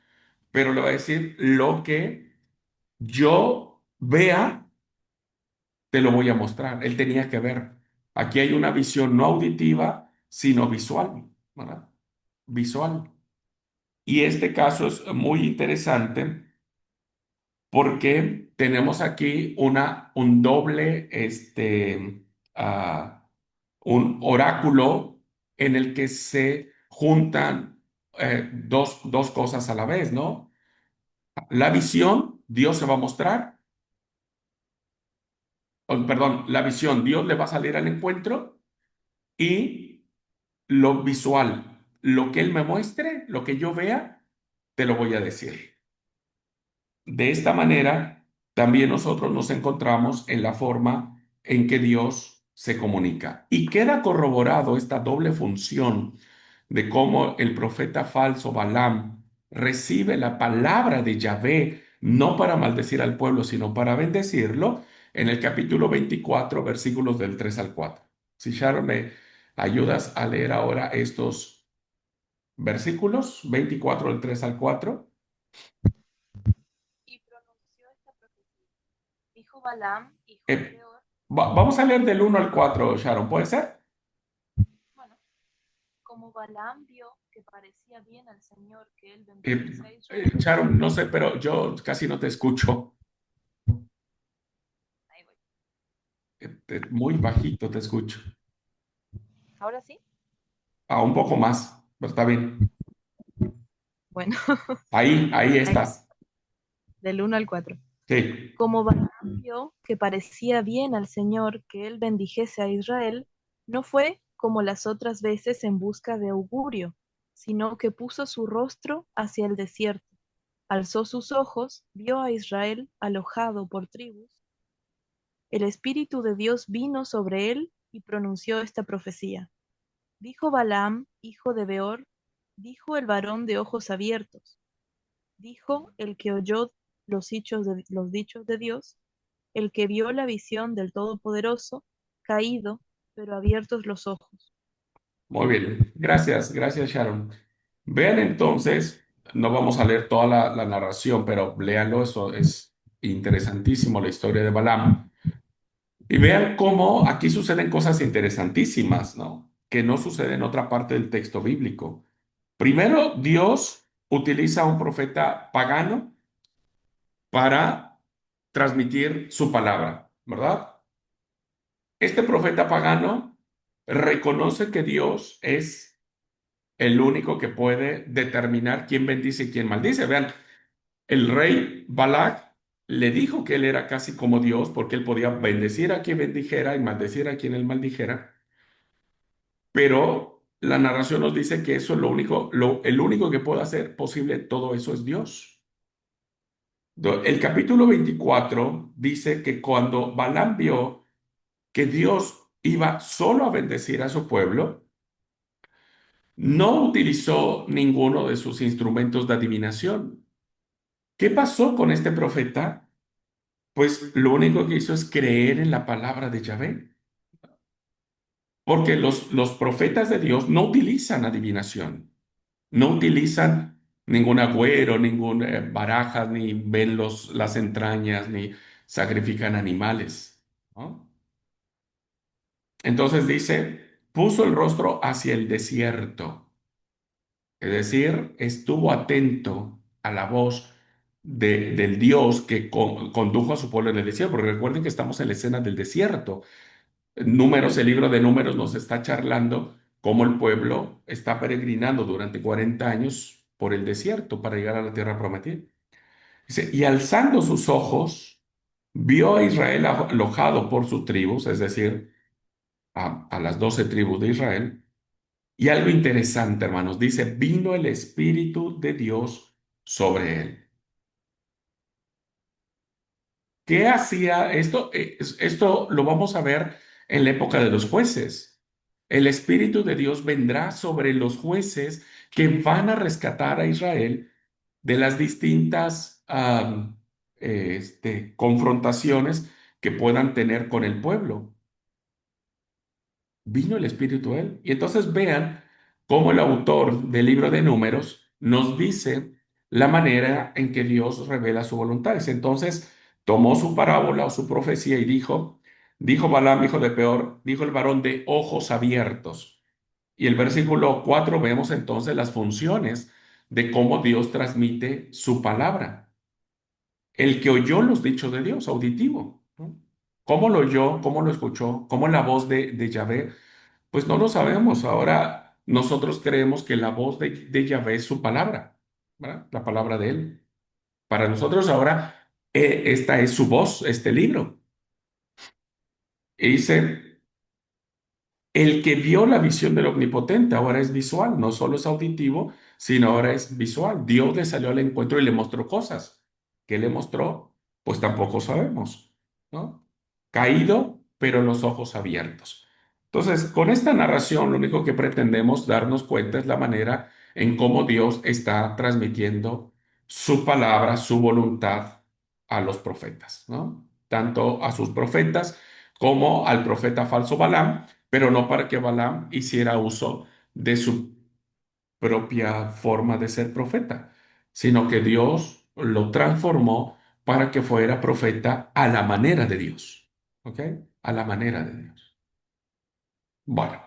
pero le va a decir lo que yo vea, te lo voy a mostrar. Él tenía que ver. Aquí hay una visión no auditiva, sino visual, ¿verdad? Visual. Y este caso es muy interesante porque tenemos aquí un doble, ah, un oráculo en el que se juntan dos cosas a la vez, ¿no? La visión, Dios se va a mostrar, perdón, la visión, Dios le va a salir al encuentro y lo visual, lo que Él me muestre, lo que yo vea, te lo voy a decir. de esta manera, también nosotros nos encontramos en la forma en que Dios se comunica. Y queda corroborado esta doble función de cómo el profeta falso Balaam recibe la palabra de Yahvé, no para maldecir al pueblo, sino para bendecirlo, en el capítulo 24, versículos del 3 al 4. Si Sharon me ayudas a leer ahora estos versículos, 24 del 3 al 4. Y pronunció esta profecía. Dijo Balaam, hijo de Eh, Beor, vamos a leer del 1 al 4, Sharon, ¿puede ser? bueno, como Balaam vio que parecía bien al Señor que él Eh, bendijese a Israel, Sharon, no sé, pero yo casi no te escucho. ahí voy. Muy bajito te escucho. Ahora sí, Un poco más, pero está bien. bueno, Ahí ahí, estás. del 1 al 4. Sí. Como Balaam vio que parecía bien al Señor que él bendijese a Israel, no fue como las otras veces en busca de augurio, sino que puso su rostro hacia el desierto, alzó sus ojos, vio a Israel alojado por tribus. El Espíritu de Dios vino sobre él y pronunció esta profecía. Dijo Balaam, hijo de Beor, dijo el varón de ojos abiertos, dijo el que oyó los dichos de Dios, el que vio la visión del Todopoderoso, caído, pero abiertos los ojos. Muy bien. Gracias, gracias, Sharon. Vean entonces, no vamos a leer toda la narración, pero léanlo, eso es interesantísimo, la historia de Balaam. Y vean cómo aquí suceden cosas interesantísimas, ¿no? Que no suceden en otra parte del texto bíblico. Primero, Dios utiliza a un profeta pagano para transmitir su palabra, ¿verdad? Este profeta pagano reconoce que Dios es el único que puede determinar quién bendice y quién maldice. Vean, el rey Balak le dijo que él era casi como Dios porque él podía bendecir a quien bendijera y maldecir a quien él maldijera, pero la narración nos dice que eso es lo único, el único que puede hacer posible todo eso es Dios. El capítulo 24 dice que cuando Balaam vio que Dios iba solo a bendecir a su pueblo, no utilizó ninguno de sus instrumentos de adivinación. ¿Qué pasó con este profeta? Pues lo único que hizo es creer en la palabra de Yahvé, porque los profetas de Dios no utilizan adivinación, no utilizan ningún agüero, ningún barajas, ni ven las entrañas, ni sacrifican animales, ¿no? Entonces dice, puso el rostro hacia el desierto. Es decir, estuvo atento a la voz del Dios que condujo a su pueblo en el desierto, porque recuerden que estamos en la escena del desierto. Números, el libro de Números nos está charlando cómo el pueblo está peregrinando durante 40 años por el desierto para llegar a la tierra prometida. Dice, y alzando sus ojos, vio a Israel alojado por sus tribus, es decir, a las 12 tribus de Israel. Y algo interesante, hermanos, dice, vino el Espíritu de Dios sobre él. ¿Qué hacía esto? Esto lo vamos a ver en la época de los jueces. El Espíritu de Dios vendrá sobre los jueces que van a rescatar a Israel de las distintas confrontaciones que puedan tener con el pueblo. Vino el Espíritu a él. Y entonces vean cómo el autor del libro de Números nos dice la manera en que Dios revela su voluntad. Entonces tomó su parábola o su profecía y dijo Balaam, hijo de Peor, dijo el varón de ojos abiertos. Y el versículo 4 vemos entonces las funciones de cómo Dios transmite su palabra. El que oyó los dichos de Dios, auditivo, ¿no? ¿Cómo lo oyó? ¿Cómo lo escuchó? ¿Cómo la voz de Yahvé? Pues no lo sabemos. Ahora nosotros creemos que la voz de Yahvé es su palabra, ¿verdad? La palabra de él. Para nosotros ahora esta es su voz, este libro. Y dice, el que vio la visión del Omnipotente ahora es visual, no solo es auditivo, sino ahora es visual. Dios le salió al encuentro y le mostró cosas ¿Qué le mostró? Pues tampoco sabemos, ¿no? Caído, pero los ojos abiertos. Entonces, con esta narración, lo único que pretendemos darnos cuenta es la manera en cómo Dios está transmitiendo su palabra, su voluntad a los profetas, ¿no? Tanto a sus profetas como al profeta falso Balaam, pero no para que Balaam hiciera uso de su propia forma de ser profeta, sino que Dios lo transformó para que fuera profeta a la manera de Dios, ¿ok? A la manera de Dios. Bueno.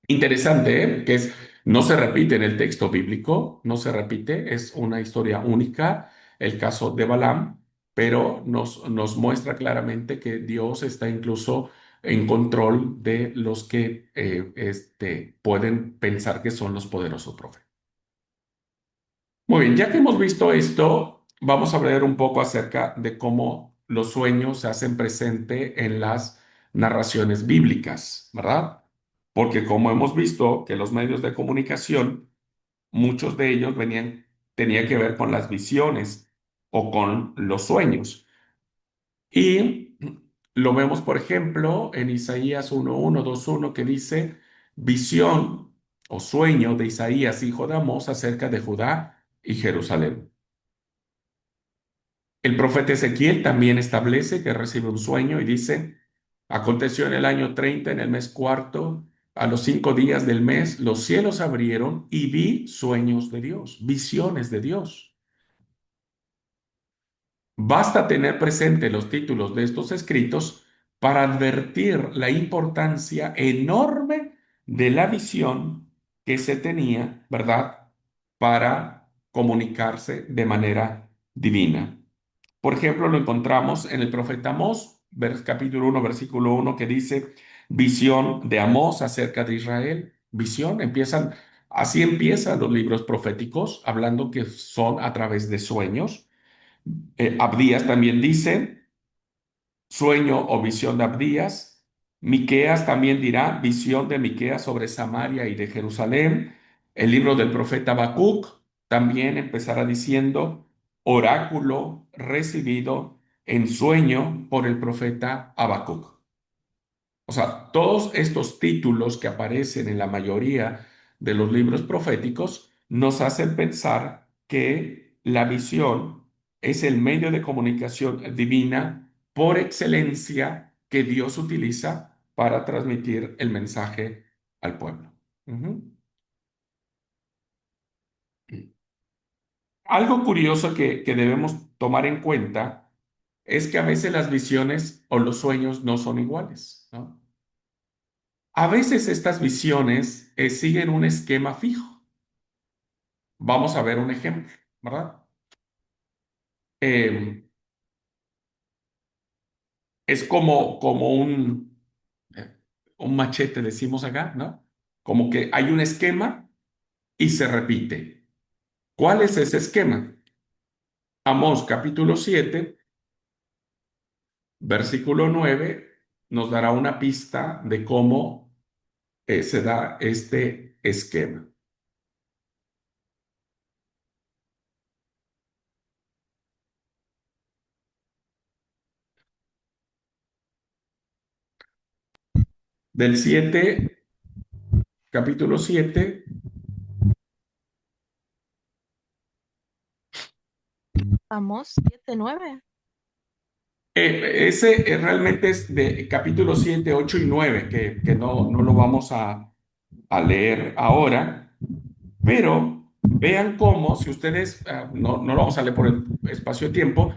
Interesante, ¿eh? Que es, no se repite en el texto bíblico, no se repite, es una historia única, el caso de Balaam, pero nos muestra claramente que Dios está incluso en control de los que pueden pensar que son los poderosos profetas. Muy bien, ya que hemos visto esto, vamos a hablar un poco acerca de cómo los sueños se hacen presente en las narraciones bíblicas, ¿verdad? Porque como hemos visto que los medios de comunicación, muchos de ellos tenían que ver con las visiones o con los sueños. Y lo vemos, por ejemplo, en Isaías 1:1, 2:1, que dice, visión o sueño de Isaías, hijo de Amós, acerca de Judá y Jerusalén. El profeta Ezequiel también establece que recibe un sueño y dice, aconteció en el año 30, en el mes cuarto, a los 5 días del mes, los cielos abrieron y vi sueños de Dios, visiones de Dios. Basta tener presente los títulos de estos escritos para advertir la importancia enorme de la visión que se tenía, ¿verdad?, para comunicarse de manera divina. Por ejemplo, lo encontramos en el profeta Amós, capítulo 1, versículo 1, que dice, visión de Amós acerca de Israel. Visión, así empiezan los libros proféticos, hablando que son a través de sueños. Abdías también dice, sueño o visión de Abdías. Miqueas también dirá, visión de Miqueas sobre Samaria y de Jerusalén. El libro del profeta Habacuc también empezará diciendo, oráculo recibido en sueño por el profeta Habacuc. O sea, todos estos títulos que aparecen en la mayoría de los libros proféticos nos hacen pensar que la visión es el medio de comunicación divina por excelencia que Dios utiliza para transmitir el mensaje al pueblo. Ujú. Algo curioso que debemos tomar en cuenta es que a veces las visiones o los sueños no son iguales, ¿no? A veces estas visiones siguen un esquema fijo. Vamos a ver un ejemplo, ¿verdad? Eh, es como eh, un machete, decimos acá, ¿no? Como que hay un esquema y se repite. ¿Cuál es ese esquema? Amós capítulo 7, versículo 9, nos dará una pista de cómo se da este esquema. Del 7, capítulo 7. Amós 7:9. Ese realmente es de capítulo 7, 8 y 9 que no lo vamos a leer ahora, pero vean cómo, si ustedes, no lo vamos a leer por el espacio de tiempo,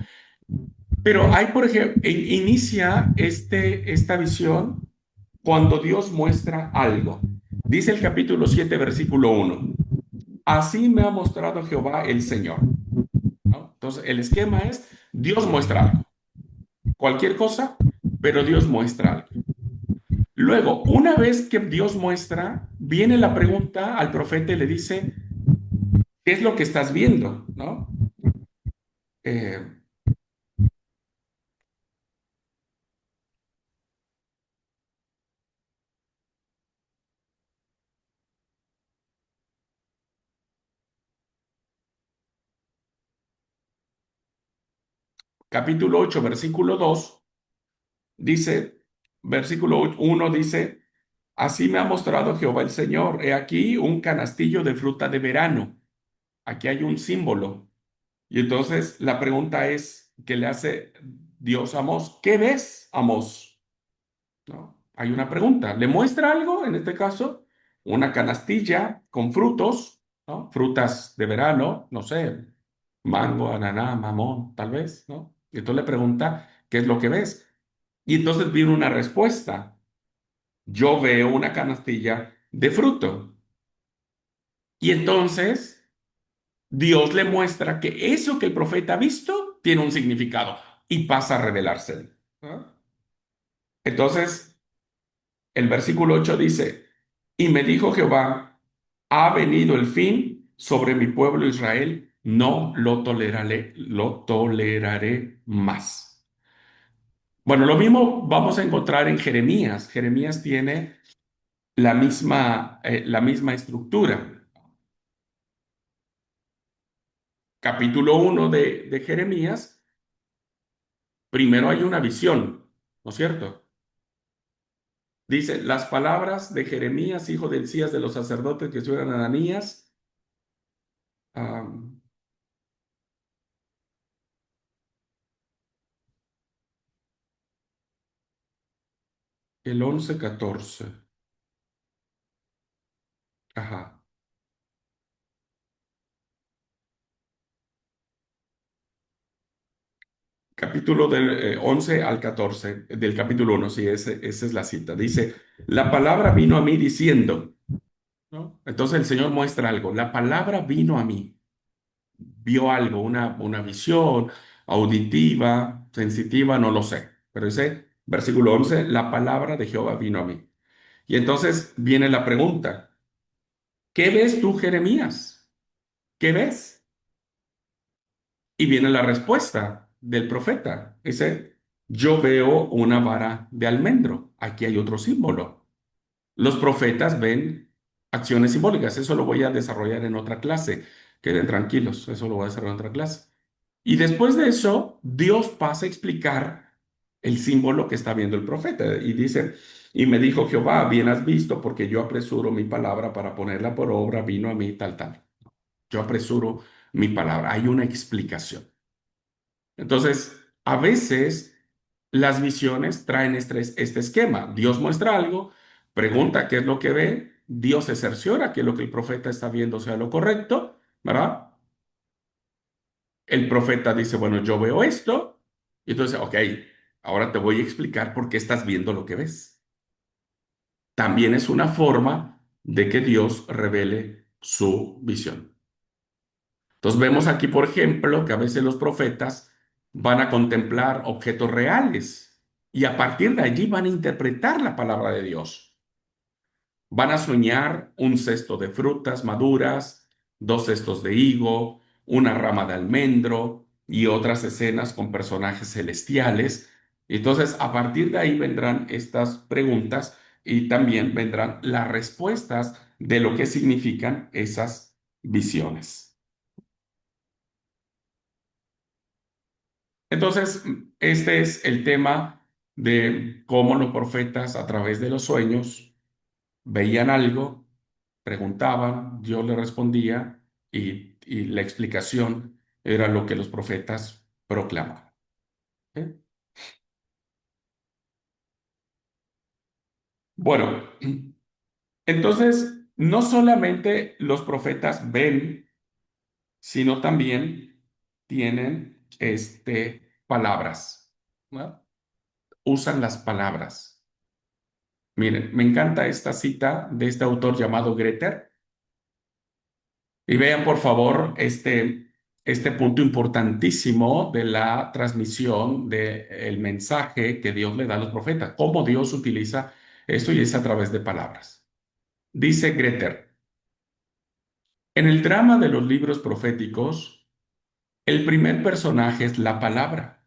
pero hay, por ejemplo, inicia esta visión cuando Dios muestra algo. Dice el capítulo 7 versículo 1, así me ha mostrado Jehová el Señor, ¿no? Entonces, el esquema es, Dios muestra algo, cualquier cosa, pero Dios muestra algo. Luego, una vez que Dios muestra, viene la pregunta al profeta y le dice, ¿qué es lo que estás viendo? ¿No? Eh, capítulo 8 versículo 2 dice, versículo 1 dice, así me ha mostrado Jehová el Señor. He aquí un canastillo de fruta de verano. Aquí hay un símbolo. Y entonces la pregunta es, ¿qué le hace Dios a Amós? ¿Qué ves, Amós? ¿No? Hay una pregunta. ¿Le muestra algo en este caso? Una canastilla con frutos, ¿no? Frutas de verano, no sé, mango, ananá, mamón, tal vez, ¿no? Y entonces le pregunta, ¿qué es lo que ves? Y entonces viene una respuesta. Yo veo una canastilla de fruto. Y entonces Dios le muestra que eso que el profeta ha visto tiene un significado y pasa a revelárselo. ¿Ah? Entonces, el versículo 8 dice, y me dijo Jehová, ha venido el fin sobre mi pueblo Israel, no lo toleraré más. Bueno, lo mismo vamos a encontrar en Jeremías. Jeremías tiene la misma estructura. Capítulo 1 de Jeremías, primero hay una visión, ¿no es cierto? Dice, las palabras de Jeremías, hijo de Hilcías, de los sacerdotes que estuvieron Ananías, ah, el 11-14. Ajá. Capítulo del 11 al 14 del capítulo 1, sí, esa es la cita. Dice, la palabra vino a mí diciendo, ¿no? Entonces el Señor muestra algo, la palabra vino a mí, vio algo, una visión auditiva, sensitiva, no lo sé, pero dice, versículo 11, la palabra de Jehová vino a mí. Y entonces viene la pregunta, ¿qué ves tú, Jeremías? ¿Qué ves? Y viene la respuesta del profeta. Dice, yo veo una vara de almendro. Aquí hay otro símbolo. Los profetas ven acciones simbólicas. Eso lo voy a desarrollar en otra clase. Queden tranquilos, eso lo voy a desarrollar en otra clase. Y después de eso, Dios pasa a explicar el símbolo que está viendo el profeta. Y dice, y me dijo Jehová, bien has visto, porque yo apresuro mi palabra para ponerla por obra, vino a mí tal, tal. Yo apresuro mi palabra. Hay una explicación. Entonces, a veces las visiones traen este esquema. Dios muestra algo, pregunta qué es lo que ve, Dios se cerciora que lo que el profeta está viendo sea lo correcto, ¿verdad? El profeta dice, bueno, yo veo esto, y entonces, ok, ahora te voy a explicar por qué estás viendo lo que ves. También es una forma de que Dios revele su visión. Entonces vemos aquí, por ejemplo, que a veces los profetas van a contemplar objetos reales y a partir de allí van a interpretar la palabra de Dios. Van a soñar un cesto de frutas maduras, dos cestos de higo, una rama de almendro y otras escenas con personajes celestiales. Entonces, a partir de ahí vendrán estas preguntas y también vendrán las respuestas de lo que significan esas visiones. Entonces, este es el tema de cómo los profetas a través de los sueños veían algo, preguntaban, Dios le respondía y la explicación era lo que los profetas proclamaban. ¿Ok? Bueno, entonces no solamente los profetas ven, sino también tienen palabras, ¿no? Usan las palabras. Miren, me encanta esta cita de este autor llamado Greter. Y vean, por favor, este punto importantísimo de la transmisión del mensaje que Dios le da a los profetas, cómo Dios utiliza esto y es a través de palabras. Dice Greter, en el drama de los libros proféticos, el primer personaje es la palabra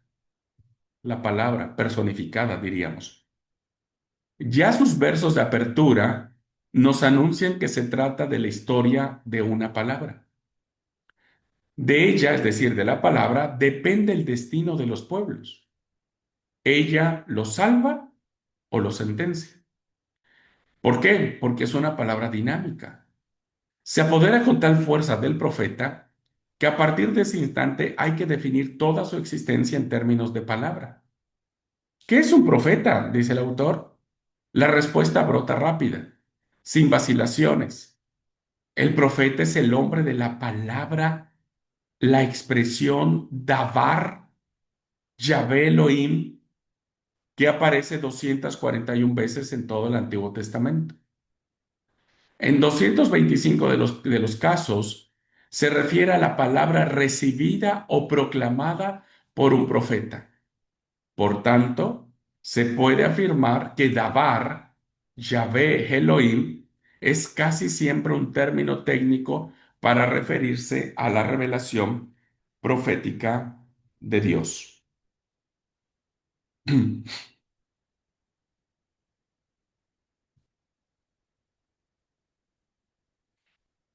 personificada, diríamos. Ya sus versos de apertura nos anuncian que se trata de la historia de una palabra. De ella, es decir, de la palabra, depende el destino de los pueblos. Ella los salva o los sentencia. ¿Por qué? Porque es una palabra dinámica. Se apodera con tal fuerza del profeta que a partir de ese instante hay que definir toda su existencia en términos de palabra. ¿Qué es un profeta? Dice el autor. La respuesta brota rápida, sin vacilaciones. El profeta es el hombre de la palabra, la expresión Dabar, Yahvé Elohim, que aparece 241 veces en todo el Antiguo Testamento. En 225 de los casos se refiere a la palabra recibida o proclamada por un profeta. Por tanto, se puede afirmar que Dabar, Yahvé Elohim, es casi siempre un término técnico para referirse a la revelación profética de Dios.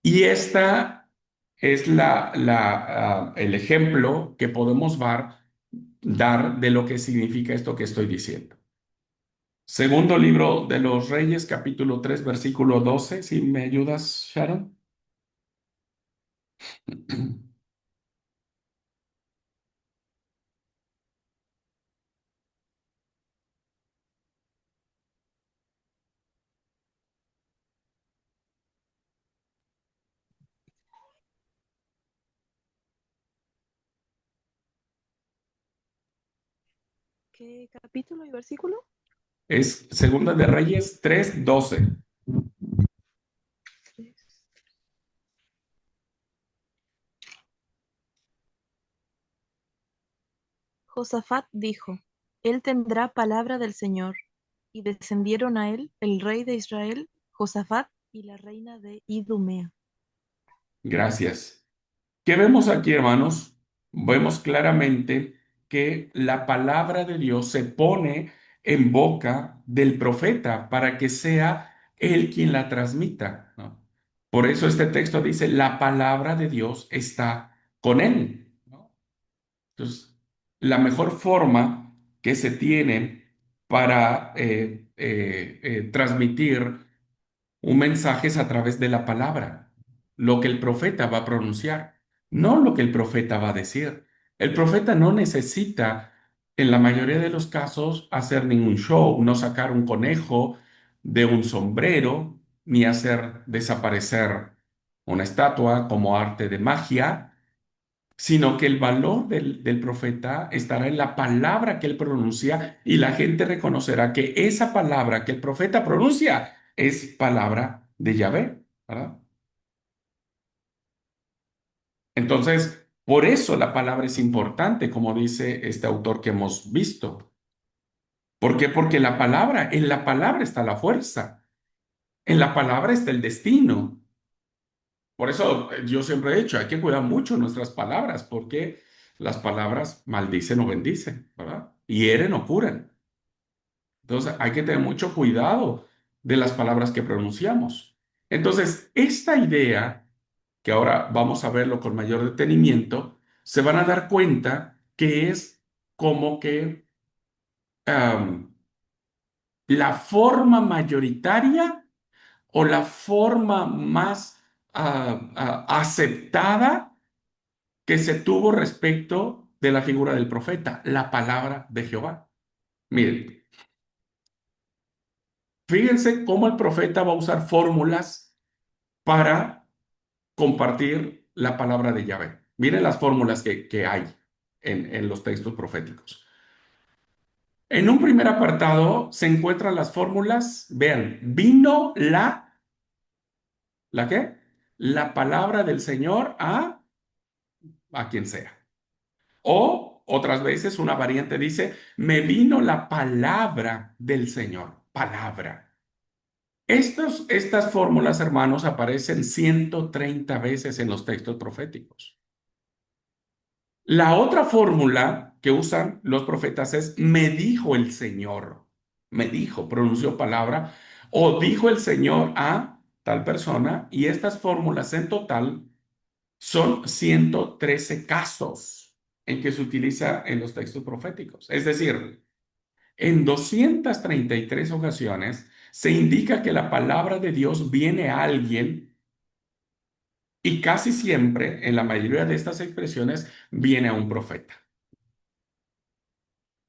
Y esta es el ejemplo que podemos dar de lo que significa esto que estoy diciendo. Segundo libro de los Reyes, capítulo 3 versículo 12. ¿Si me ayudas, Sharon? ¿Qué capítulo y versículo? Es Segunda de Reyes 3:12. Josafat dijo: Él tendrá palabra del Señor. Y descendieron a él el rey de Israel, Josafat, y la reina de Idumea. Gracias. ¿Qué vemos aquí, hermanos? Vemos claramente que la palabra de Dios se pone en boca del profeta para que sea él quien la transmita, ¿no? Por eso este texto dice, la palabra de Dios está con él, ¿no? Entonces, la mejor forma que se tiene para transmitir un mensaje es a través de la palabra, lo que el profeta va a pronunciar, no lo que el profeta va a decir. El profeta no necesita, en la mayoría de los casos, hacer ningún show, no sacar un conejo de un sombrero, ni hacer desaparecer una estatua como arte de magia, sino que el valor del profeta estará en la palabra que él pronuncia y la gente reconocerá que esa palabra que el profeta pronuncia es palabra de Yahvé, ¿verdad? Entonces, por eso la palabra es importante, como dice este autor que hemos visto. ¿Por qué? Porque en la palabra está la fuerza, en la palabra está el destino. Por eso yo siempre he dicho, hay que cuidar mucho nuestras palabras, porque las palabras maldicen o bendicen, ¿verdad? Hieren o curan. Entonces hay que tener mucho cuidado de las palabras que pronunciamos. Entonces, esta idea, que ahora vamos a verlo con mayor detenimiento, se van a dar cuenta que es como que am, la forma mayoritaria o la forma más aceptada que se tuvo respecto de la figura del profeta, la palabra de Jehová. Miren, fíjense cómo el profeta va a usar fórmulas para compartir la palabra de Yahvé. Miren las fórmulas que hay en los textos proféticos. En un primer apartado se encuentran las fórmulas, vean, vino ¿la qué? La palabra del Señor a quien sea. O otras veces una variante dice, me vino la palabra del Señor, palabra. Estas fórmulas, hermanos, aparecen 130 veces en los textos proféticos. La otra fórmula que usan los profetas es, me dijo el Señor, me dijo, pronunció palabra, o dijo el Señor a tal persona, y estas fórmulas en total son 113 casos en que se utiliza en los textos proféticos. Es decir, en 233 ocasiones se indica que la palabra de Dios viene a alguien y casi siempre, en la mayoría de estas expresiones, viene a un profeta.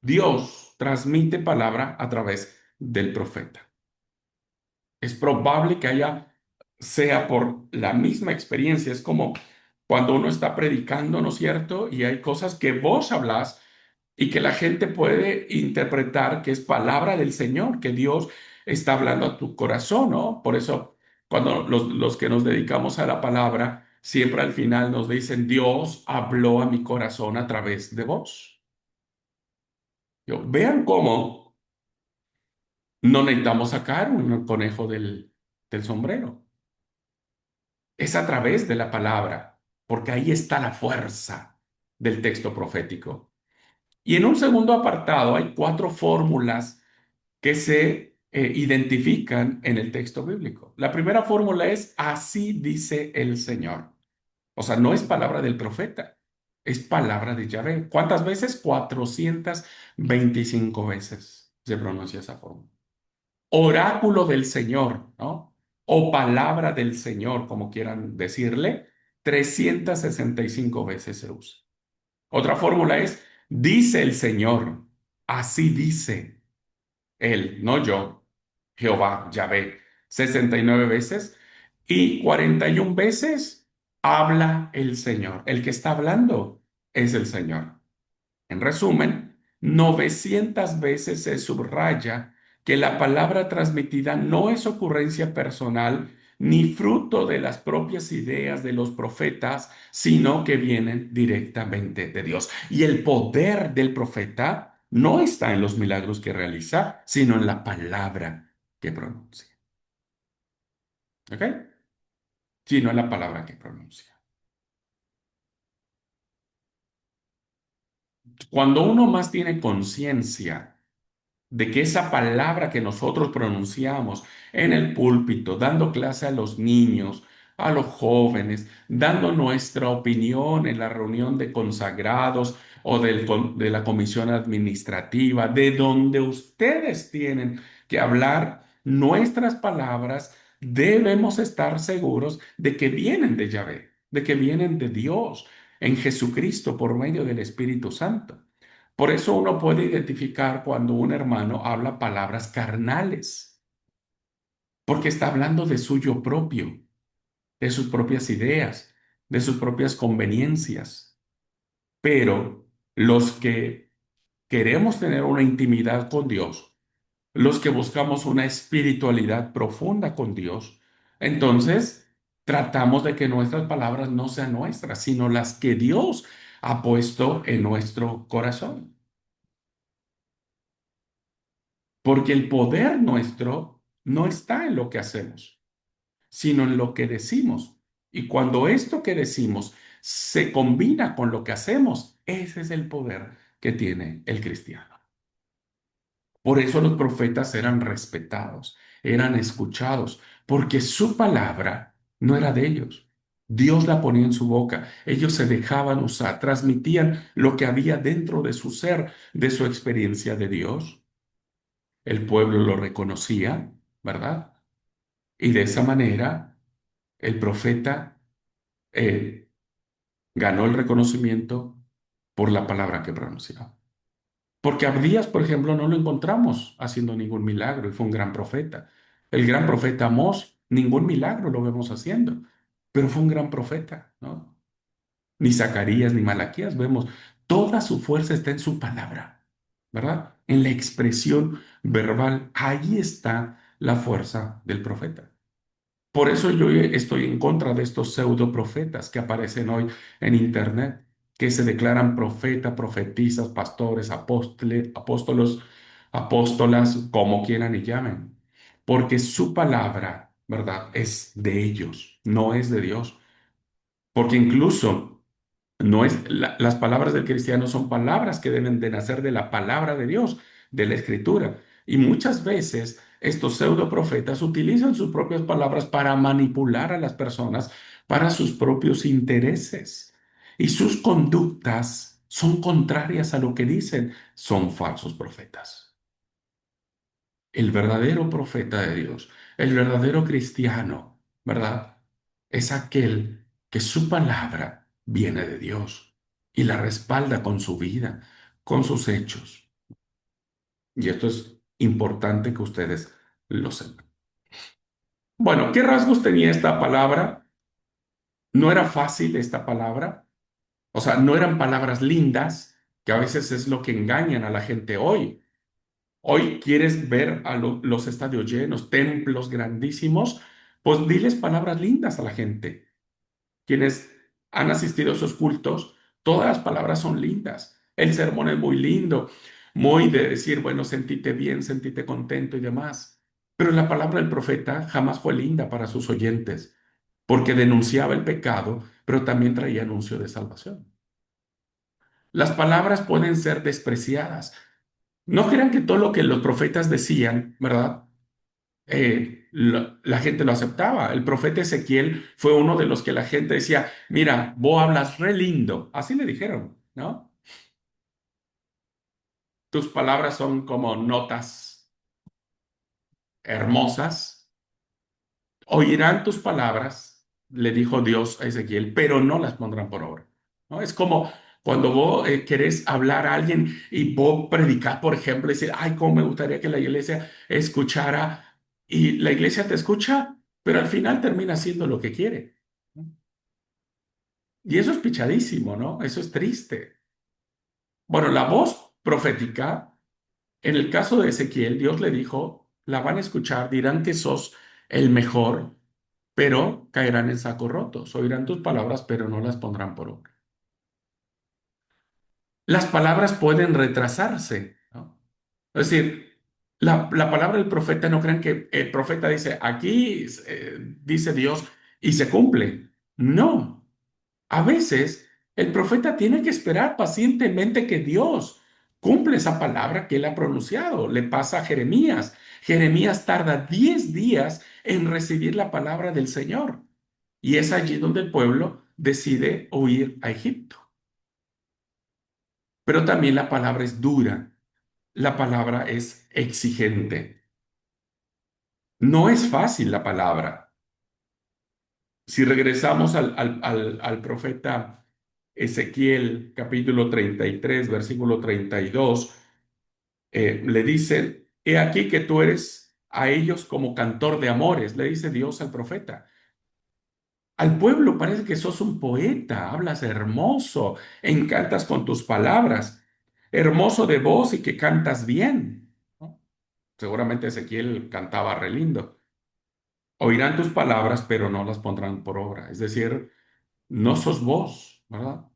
Dios transmite palabra a través del profeta. Es probable que sea por la misma experiencia. Es como cuando uno está predicando, ¿no es cierto? Y hay cosas que vos hablas y que la gente puede interpretar que es palabra del Señor, que Dios está hablando a tu corazón, ¿no? Por eso, cuando los que nos dedicamos a la palabra, siempre al final nos dicen, Dios habló a mi corazón a través de vos. Vean cómo no necesitamos sacar un conejo del sombrero. Es a través de la palabra, porque ahí está la fuerza del texto profético. Y en un segundo apartado hay cuatro fórmulas que se identifican en el texto bíblico. La primera fórmula es, así dice el Señor. O sea, no es palabra del profeta, es palabra de Yahvé. ¿Cuántas veces? 425 veces se pronuncia esa forma. Oráculo del Señor, ¿no? O palabra del Señor, como quieran decirle, 365 veces se usa. Otra fórmula es, dice el Señor, así dice él, no yo, Jehová, Yahvé, 69 veces y 41 veces habla el Señor. El que está hablando es el Señor. En resumen, 900 veces se subraya que la palabra transmitida no es ocurrencia personal ni fruto de las propias ideas de los profetas, sino que vienen directamente de Dios. Y el poder del profeta no está en los milagros que realiza, sino en la palabra que pronuncia. ¿Ok? Sino en la palabra que pronuncia. Cuando uno más tiene conciencia de que esa palabra que nosotros pronunciamos en el púlpito, dando clase a los niños, a los jóvenes, dando nuestra opinión en la reunión de consagrados o de la comisión administrativa, de donde ustedes tienen que hablar nuestras palabras, debemos estar seguros de que vienen de Yahvé, de que vienen de Dios en Jesucristo por medio del Espíritu Santo. Por eso uno puede identificar cuando un hermano habla palabras carnales, porque está hablando de suyo propio, de sus propias ideas, de sus propias conveniencias. Pero los que queremos tener una intimidad con Dios, los que buscamos una espiritualidad profunda con Dios, entonces tratamos de que nuestras palabras no sean nuestras, sino las que Dios ha puesto en nuestro corazón. Porque el poder nuestro no está en lo que hacemos, sino en lo que decimos. Y cuando esto que decimos se combina con lo que hacemos, ese es el poder que tiene el cristiano. Por eso los profetas eran respetados, eran escuchados, porque su palabra no era de ellos. Dios la ponía en su boca. Ellos se dejaban usar, transmitían lo que había dentro de su ser, de su experiencia de Dios. El pueblo lo reconocía, ¿verdad? Y de esa manera el profeta eh, ganó el reconocimiento por la palabra que pronunciaba. Porque Abdías, por ejemplo, no lo encontramos haciendo ningún milagro y fue un gran profeta. El gran profeta Amós, ningún milagro lo vemos haciendo, pero fue un gran profeta, ¿no? Ni Zacarías ni Malaquías vemos, toda su fuerza está en su palabra, ¿verdad? En la expresión verbal, ahí está la fuerza del profeta. Por eso yo estoy en contra de estos pseudo profetas que aparecen hoy en internet, que se declaran profeta, profetizas, pastores, apóstoles, apóstolos, apóstolas, como quieran y llamen, porque su palabra, ¿verdad? Es de ellos, no es de Dios, porque incluso no es las palabras del cristiano son palabras que deben de nacer de la palabra de Dios, de la Escritura. Y muchas veces estos pseudo profetas utilizan sus propias palabras para manipular a las personas para sus propios intereses. Y sus conductas son contrarias a lo que dicen. Son falsos profetas. El verdadero profeta de Dios, el verdadero cristiano, ¿verdad? Es aquel que su palabra viene de Dios y la respalda con su vida, con sus hechos. Y esto es importante que ustedes lo sepan. Bueno, ¿qué rasgos tenía esta palabra? No era fácil esta palabra, o sea, no eran palabras lindas, que a veces es lo que engañan a la gente hoy. Hoy quieres ver a los estadios llenos, templos grandísimos, pues diles palabras lindas a la gente. Quienes han asistido a esos cultos, todas las palabras son lindas. El sermón es muy lindo, muy de decir, bueno, sentite bien, sentite contento y demás. Pero la palabra del profeta jamás fue linda para sus oyentes, porque denunciaba el pecado, pero también traía anuncio de salvación. Las palabras pueden ser despreciadas. No crean que todo lo que los profetas decían, ¿verdad? La gente lo aceptaba. El profeta Ezequiel fue uno de los que la gente decía, mira, vos hablas re lindo. Así le dijeron, ¿no? Tus palabras son como notas hermosas. Oirán tus palabras, le dijo Dios a Ezequiel, pero no las pondrán por obra, ¿no? Es como cuando vos querés hablar a alguien y vos predicás, por ejemplo, y decir, ay, cómo me gustaría que la iglesia escuchara, y la iglesia te escucha, pero al final termina haciendo lo que quiere. Y eso es pichadísimo, ¿no? Eso es triste. Bueno, la voz profética, en el caso de Ezequiel, Dios le dijo, la van a escuchar, dirán que sos el mejor, pero caerán en saco roto. Oirán tus palabras, pero no las pondrán por obra. Las palabras pueden retrasarse, ¿no? Es decir, la palabra del profeta, no crean que el profeta dice, aquí dice Dios y se cumple. No. A veces el profeta tiene que esperar pacientemente que Dios cumple esa palabra que él ha pronunciado. Le pasa a Jeremías. Jeremías tarda 10 días en recibir la palabra del Señor. Y es allí donde el pueblo decide huir a Egipto. Pero también la palabra es dura. La palabra es exigente. No es fácil la palabra. Si regresamos al profeta Ezequiel, capítulo 33, versículo 32, le dice, he aquí que tú eres a ellos como cantor de amores, le dice Dios al profeta. Al pueblo parece que sos un poeta, hablas hermoso, encantas con tus palabras, hermoso de voz y que cantas bien, ¿no? Seguramente Ezequiel cantaba re lindo. Oirán tus palabras, pero no las pondrán por obra. Es decir, no sos vos, ¿verdad?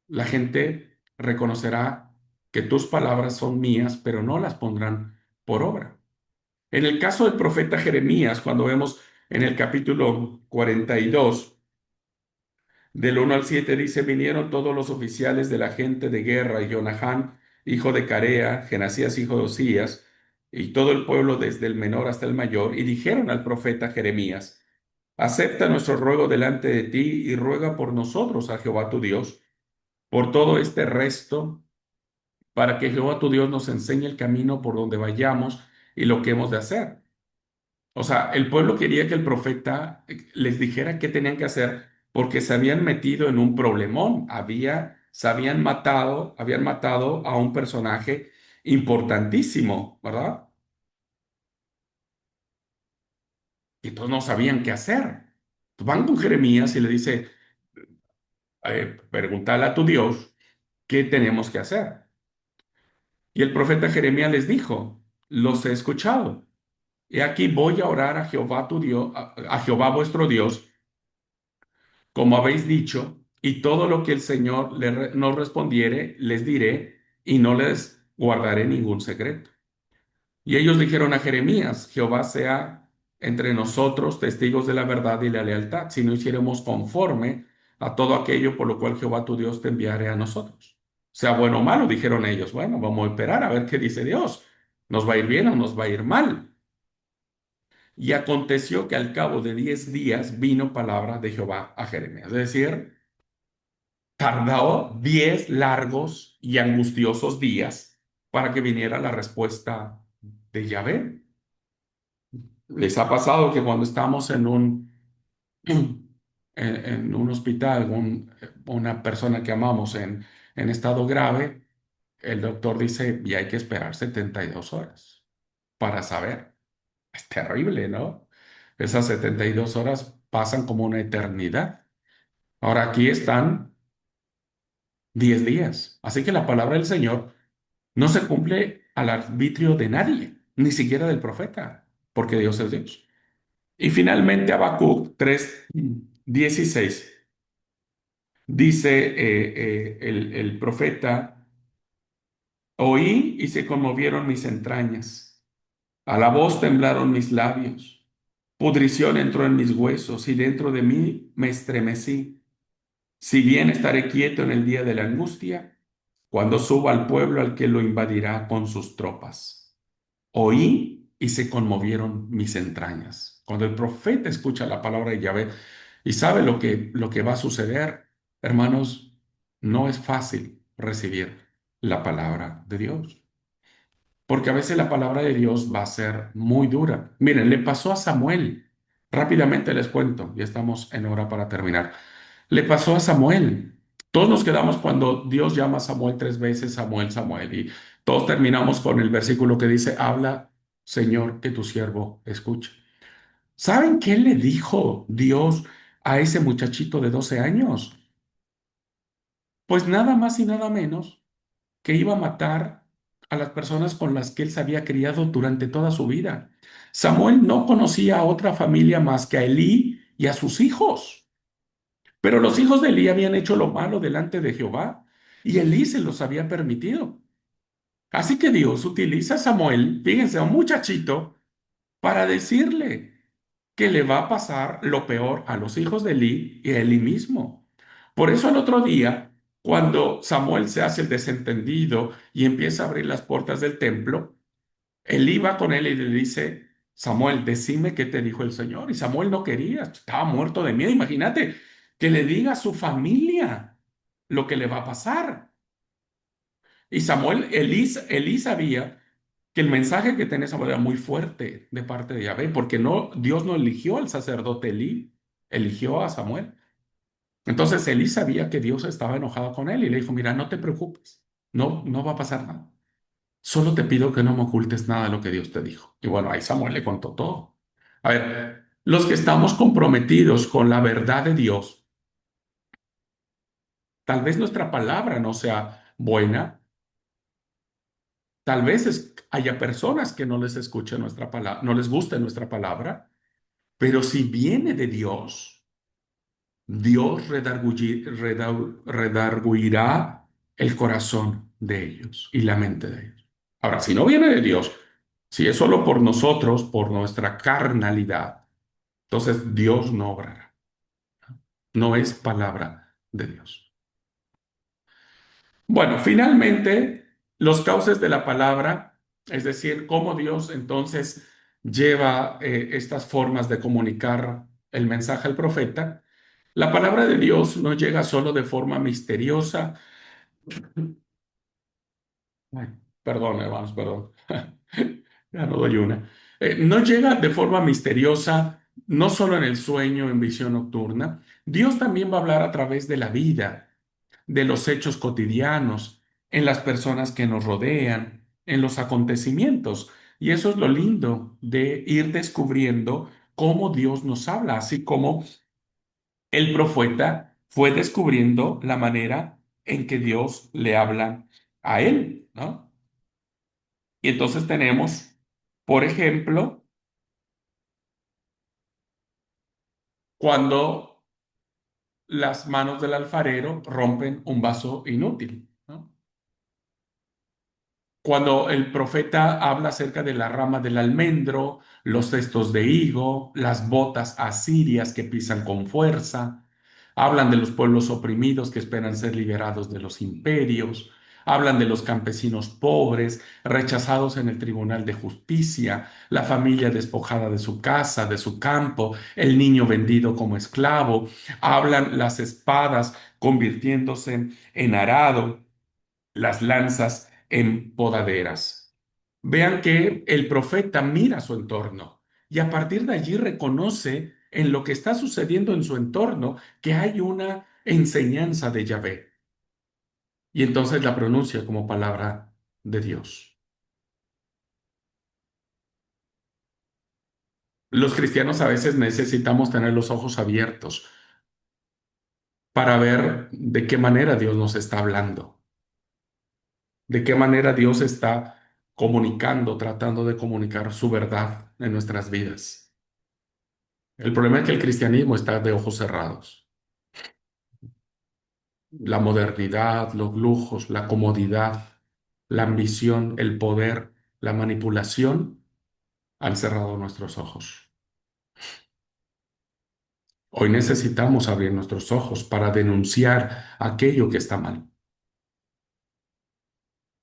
La gente reconocerá que tus palabras son mías, pero no las pondrán por obra. En el caso del profeta Jeremías, cuando vemos en el capítulo 42, del 1 al 7 dice, vinieron todos los oficiales de la gente de guerra y Jonaján, hijo de Carea, Genasías, hijo de Osías, y todo el pueblo desde el menor hasta el mayor, y dijeron al profeta Jeremías, acepta nuestro ruego delante de ti y ruega por nosotros a Jehová tu Dios, por todo este resto, para que Jehová tu Dios nos enseñe el camino por donde vayamos y lo que hemos de hacer. O sea, el pueblo quería que el profeta les dijera qué tenían que hacer porque se habían metido en un problemón. Se habían matado a un personaje importantísimo, ¿verdad? Y entonces no sabían qué hacer. Van con Jeremías y le dice, pregúntale a tu Dios qué tenemos que hacer. Y el profeta Jeremías les dijo, los he escuchado. He aquí voy a orar a Jehová tu Dios, a Jehová vuestro Dios como habéis dicho, y todo lo que el Señor nos respondiere, les diré, y no les guardaré ningún secreto. Y ellos dijeron a Jeremías, Jehová sea entre nosotros testigos de la verdad y la lealtad, si no hiciéremos conforme a todo aquello por lo cual Jehová tu Dios te enviare a nosotros. Sea bueno o malo, dijeron ellos. Bueno, vamos a esperar a ver qué dice Dios. ¿Nos va a ir bien o nos va a ir mal? Y aconteció que al cabo de 10 días vino palabra de Jehová a Jeremías. Es decir, tardó 10 largos y angustiosos días para que viniera la respuesta de Yahvé. ¿Les ha pasado que cuando estamos en un hospital, una persona que amamos en estado grave, el doctor dice, y hay que esperar 72 horas para saber? Es terrible, ¿no? Esas 72 horas pasan como una eternidad. Ahora aquí están 10 días. Así que la palabra del Señor no se cumple al arbitrio de nadie, ni siquiera del profeta, porque Dios es Dios. Y finalmente Habacuc 3:16 dice el profeta, oí y se conmovieron mis entrañas, a la voz temblaron mis labios, pudrición entró en mis huesos y dentro de mí me estremecí. Si bien estaré quieto en el día de la angustia, cuando suba al pueblo al que lo invadirá con sus tropas. Oí y se conmovieron mis entrañas. Cuando el profeta escucha la palabra de Yahvé y sabe lo que va a suceder, hermanos, no es fácil recibir la palabra de Dios. Porque a veces la palabra de Dios va a ser muy dura. Miren, le pasó a Samuel. Rápidamente les cuento, ya estamos en hora para terminar. Le pasó a Samuel. Todos nos quedamos cuando Dios llama a Samuel 3 veces, Samuel, Samuel, y todos terminamos con el versículo que dice, habla, Señor, que tu siervo escuche. ¿Saben qué le dijo Dios a ese muchachito de 12 años? Pues nada más y nada menos que iba a matar a las personas con las que él se había criado durante toda su vida. Samuel no conocía a otra familia más que a Elí y a sus hijos. Pero los hijos de Elí habían hecho lo malo delante de Jehová y Elí se los había permitido. Así que Dios utiliza a Samuel, fíjense, a un muchachito, para decirle que le va a pasar lo peor a los hijos de Elí y a Elí mismo. Por eso el otro día, cuando Samuel se hace el desentendido y empieza a abrir las puertas del templo, Elí va con él y le dice, Samuel, decime qué te dijo el Señor. Y Samuel no quería, estaba muerto de miedo. Imagínate que le diga a su familia lo que le va a pasar. Y Samuel, Elí sabía que el mensaje que tenía Samuel era muy fuerte de parte de Yahvé, porque no, Dios no eligió al sacerdote Elí, eligió a Samuel. Entonces Elí sabía que Dios estaba enojado con él y le dijo, mira, no te preocupes, no va a pasar nada. Solo te pido que no me ocultes nada de lo que Dios te dijo. Y bueno, ahí Samuel le contó todo. A ver, los que estamos comprometidos con la verdad de Dios, tal vez nuestra palabra no sea buena, tal vez haya personas que no les escuchen nuestra palabra, no les guste nuestra palabra, pero si viene de Dios, Dios redarguirá el corazón de ellos y la mente de ellos. Ahora, si no viene de Dios, si es solo por nosotros, por nuestra carnalidad, entonces Dios no obrará. No es palabra de Dios. Bueno, finalmente, los cauces de la palabra, es decir, cómo Dios entonces lleva estas formas de comunicar el mensaje al profeta. La palabra de Dios no llega solo de forma misteriosa. Ay, perdón, hermanos, perdón. Ya no doy una. No llega de forma misteriosa, no solo en el sueño, en visión nocturna. Dios también va a hablar a través de la vida, de los hechos cotidianos, en las personas que nos rodean, en los acontecimientos. Y eso es lo lindo de ir descubriendo cómo Dios nos habla, así como el profeta fue descubriendo la manera en que Dios le habla a él, ¿no? Y entonces tenemos, por ejemplo, cuando las manos del alfarero rompen un vaso inútil, ¿no? Cuando el profeta habla acerca de la rama del almendro, los cestos de higo, las botas asirias que pisan con fuerza, hablan de los pueblos oprimidos que esperan ser liberados de los imperios, Hablan de los campesinos pobres, rechazados en el Tribunal de Justicia, la familia despojada de su casa, de su campo, el niño vendido como esclavo. Hablan las espadas convirtiéndose en arado, las lanzas en podaderas. Vean que el profeta mira su entorno y a partir de allí reconoce en lo que está sucediendo en su entorno que hay una enseñanza de Yahvé y entonces la pronuncia como palabra de Dios. Los cristianos a veces necesitamos tener los ojos abiertos para ver de qué manera Dios nos está hablando, de qué manera Dios está comunicando, tratando de comunicar su verdad en nuestras vidas. El problema es que el cristianismo está de ojos cerrados. La modernidad, los lujos, la comodidad, la ambición, el poder, la manipulación han cerrado nuestros ojos. Hoy necesitamos abrir nuestros ojos para denunciar aquello que está mal.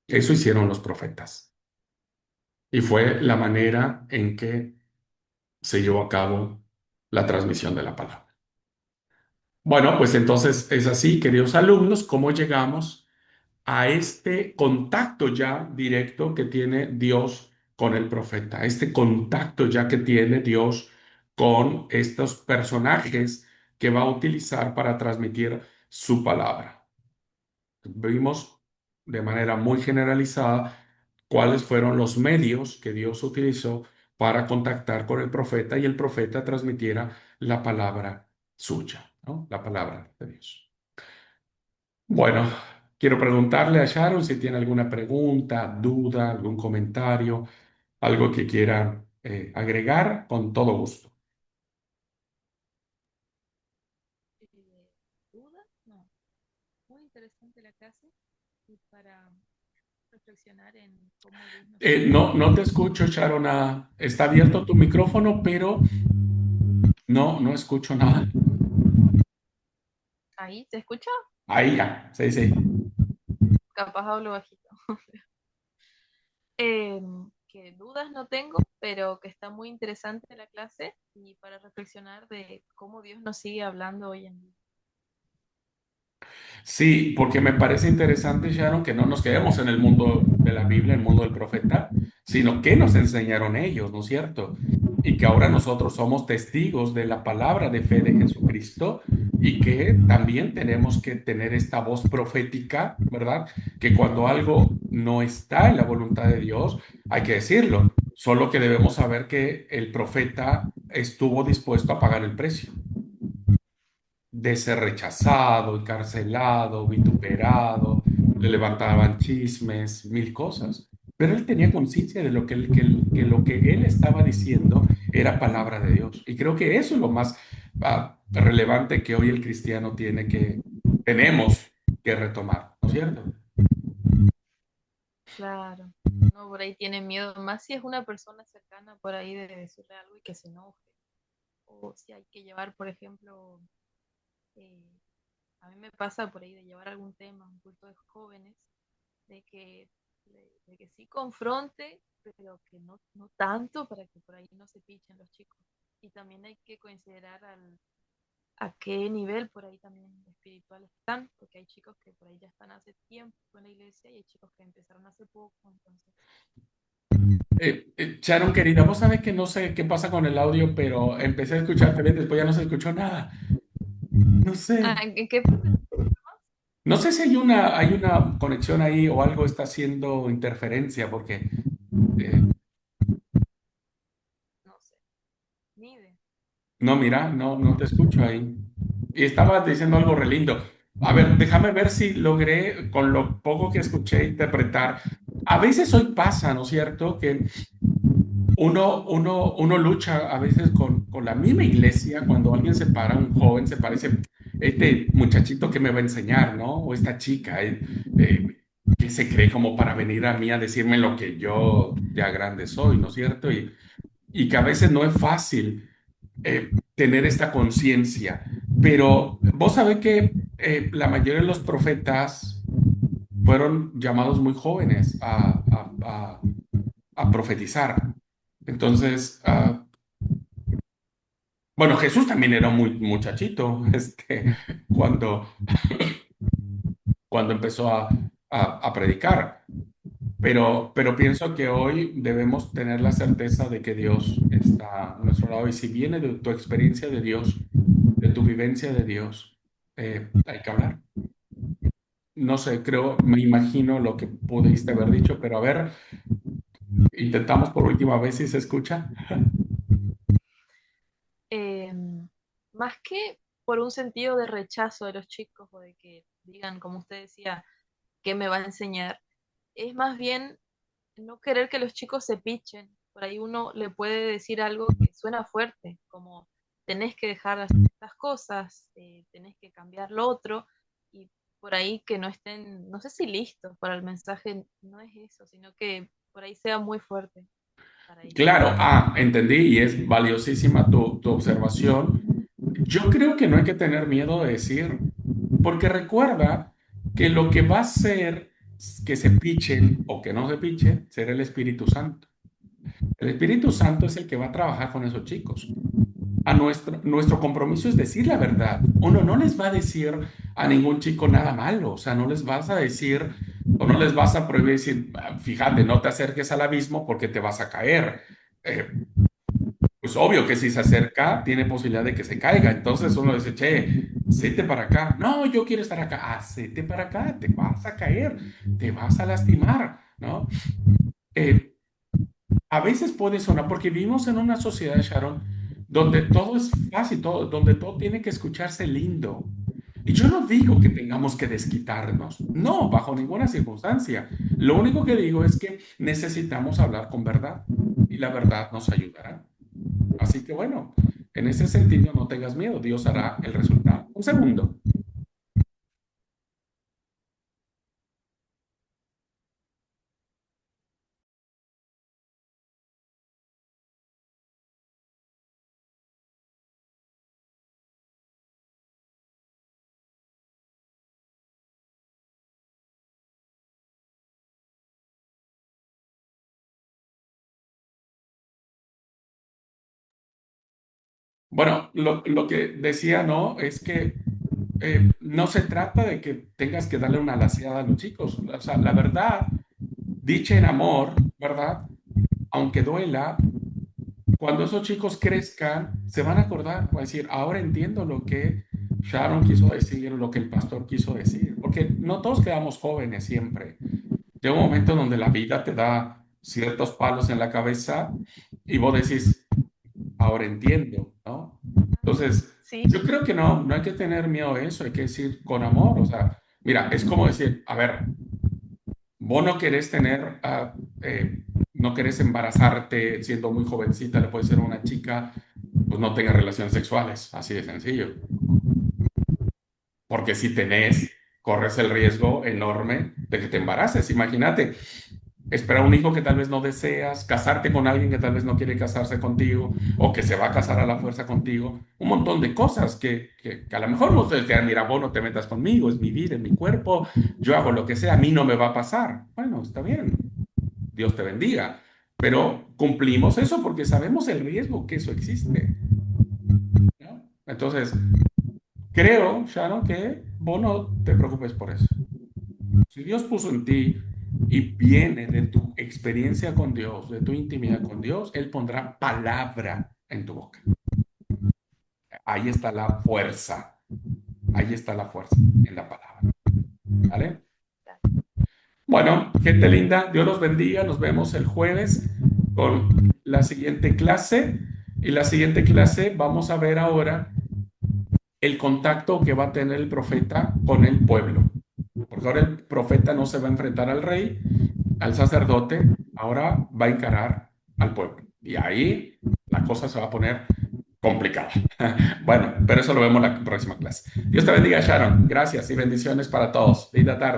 Eso hicieron los profetas y fue la manera en que se llevó a cabo la transmisión de la palabra. Bueno, pues entonces es así, queridos alumnos, cómo llegamos a este contacto ya directo que tiene Dios con el profeta, este contacto ya que tiene Dios con estos personajes que va a utilizar para transmitir su palabra. Vimos de manera muy generalizada cuáles fueron los medios que Dios utilizó para contactar con el profeta y el profeta transmitiera la palabra suya, ¿no? La palabra de Dios. Bueno, quiero preguntarle a Sharon si tiene alguna pregunta, duda, algún comentario, algo que quiera agregar, con todo gusto. Eh, ¿Dudas? No. Muy interesante la clase y para reflexionar en cómo Dios nos sigue No, hablando. no te escucho, Sharon. Está abierto tu micrófono, pero no escucho nada. Ahí, ¿se escucha? Ahí ya, sí, sí. Capaz hablo bajito. Que dudas no tengo, pero que está muy interesante la clase y para reflexionar de cómo Dios nos sigue hablando hoy en día. Sí, porque me parece interesante, Sharon, que no nos quedemos en el mundo de la Biblia, el mundo del profeta, sino que nos enseñaron ellos, ¿no es cierto? Y que ahora nosotros somos testigos de la palabra de fe de Jesucristo y que también tenemos que tener esta voz profética, ¿verdad? Que cuando algo no está en la voluntad de Dios, hay que decirlo, solo que debemos saber que el profeta estuvo dispuesto a pagar el precio de ser rechazado, encarcelado, vituperado, le levantaban chismes, mil cosas. Pero él tenía conciencia de lo que lo que él estaba diciendo era palabra de Dios. Y creo que eso es lo más relevante que hoy el cristiano tenemos que retomar, ¿no es cierto? Claro, no, por ahí tiene miedo, más si es una persona cercana por ahí de decirle algo y que se enoje. O si hay que llevar, por ejemplo, eh, a mí me pasa por ahí de llevar algún tema, un culto de jóvenes, de que, de que sí confronte, pero que no tanto para que por ahí no se pichen los chicos. Y también hay que considerar a qué nivel por ahí también espiritual están, porque hay chicos que por ahí ya están hace tiempo en la iglesia y hay chicos que empezaron hace poco, entonces. Sharon, querida, vos sabés que no sé qué pasa con el audio, pero empecé a escucharte bien, después ya no se escuchó nada. No sé. Ah, ¿en qué parte? No sé si hay una conexión ahí o algo está haciendo interferencia, porque No sé, ni idea. no, mira, no te escucho ahí. Y estabas diciendo algo re lindo. A ver, déjame ver si logré, con lo poco que escuché, interpretar. A veces hoy pasa, ¿no es cierto? Que uno lucha a veces con la misma iglesia cuando alguien se para, un joven se parece, este muchachito que me va a enseñar, ¿no? O esta chica, que se cree como para venir a mí a decirme lo que yo ya grande soy, ¿no es cierto? Y que a veces no es fácil tener esta conciencia. Pero vos sabés que la mayoría de los profetas fueron llamados muy jóvenes a profetizar. Entonces, bueno, Jesús también era muy muchachito, cuando, cuando empezó a predicar. Pero pienso que hoy debemos tener la certeza de que Dios está a nuestro lado. Y si viene de tu experiencia de Dios, de tu vivencia de Dios, hay que hablar. No sé, creo, me imagino lo que pudiste haber dicho, pero a ver, intentamos por última vez si se escucha. Más que por un sentido de rechazo de los chicos o de que digan, como usted decía, ¿qué me va a enseñar? Es más bien no querer que los chicos se pichen. Por ahí uno le puede decir algo que suena fuerte, como tenés que dejar de hacer estas cosas, tenés que cambiar lo otro, y por ahí que no estén, no sé si listos para el mensaje, no es eso, sino que por ahí sea muy fuerte para ellos. Claro, entendí y es valiosísima tu observación. Yo creo que no hay que tener miedo de decir, porque recuerda que lo que va a hacer que se pichen o que no se pichen será el Espíritu Santo. El Espíritu Santo es el que va a trabajar con esos chicos. Nuestro compromiso es decir la verdad. Uno no les va a decir a ningún chico nada malo, o sea, no les vas a decir o no les vas a prohibir decir, fíjate, no te acerques al abismo porque te vas a caer. Eh, pues obvio que si se acerca, tiene posibilidad de que se caiga. Entonces uno dice, che, séte para acá. No, yo quiero estar acá. Séte para acá, te vas a caer, te vas a lastimar, ¿no? Eh, a veces puede sonar, porque vivimos en una sociedad, Sharon, donde todo es fácil, donde todo tiene que escucharse lindo. Y yo no digo que tengamos que desquitarnos, no, bajo ninguna circunstancia. Lo único que digo es que necesitamos hablar con verdad y la verdad nos ayudará. Así que bueno, en ese sentido no tengas miedo, Dios hará el resultado. Un segundo. Bueno, lo que decía, ¿no? Es que no se trata de que tengas que darle una laseada a los chicos. O sea, la verdad, dicha en amor, ¿verdad? Aunque duela, cuando esos chicos crezcan, se van a acordar, van a decir, ahora entiendo lo que Sharon quiso decir, lo que el pastor quiso decir. Porque no todos quedamos jóvenes siempre. Llega un momento donde la vida te da ciertos palos en la cabeza y vos decís, ahora entiendo, ¿no? Entonces, Sí, yo creo que no hay que tener miedo a eso, hay que decir con amor, o sea, mira, es como decir, a ver, vos no querés tener, no querés embarazarte siendo muy jovencita, le puede ser a una chica, pues no tenga relaciones sexuales, así de sencillo, porque si tenés, corres el riesgo enorme de que te embaraces, imagínate. Esperar un hijo que tal vez no deseas, casarte con alguien que tal vez no quiere casarse contigo o que se va a casar a la fuerza contigo, un montón de cosas que a lo mejor no ustedes dirán, mira, vos no te metas conmigo, es mi vida, es mi cuerpo, yo hago lo que sea, a mí no me va a pasar. Bueno, está bien, Dios te bendiga, pero cumplimos eso porque sabemos el riesgo que eso existe, ¿no? Entonces, creo, Sharon, que vos no te preocupes por eso. Si Dios puso en ti y viene de tu experiencia con Dios, de tu intimidad con Dios, Él pondrá palabra en tu boca. Ahí está la fuerza. Ahí está la fuerza en la palabra. ¿Vale? Bueno, gente linda, Dios los bendiga. Nos vemos el jueves con la siguiente clase. Y la siguiente clase vamos a ver ahora el contacto que va a tener el profeta con el pueblo. Porque ahora el profeta no se va a enfrentar al rey, al sacerdote, ahora va a encarar al pueblo. Y ahí la cosa se va a poner complicada. Bueno, pero eso lo vemos en la próxima clase. Dios te bendiga, Sharon. Gracias y bendiciones para todos. Linda tarde.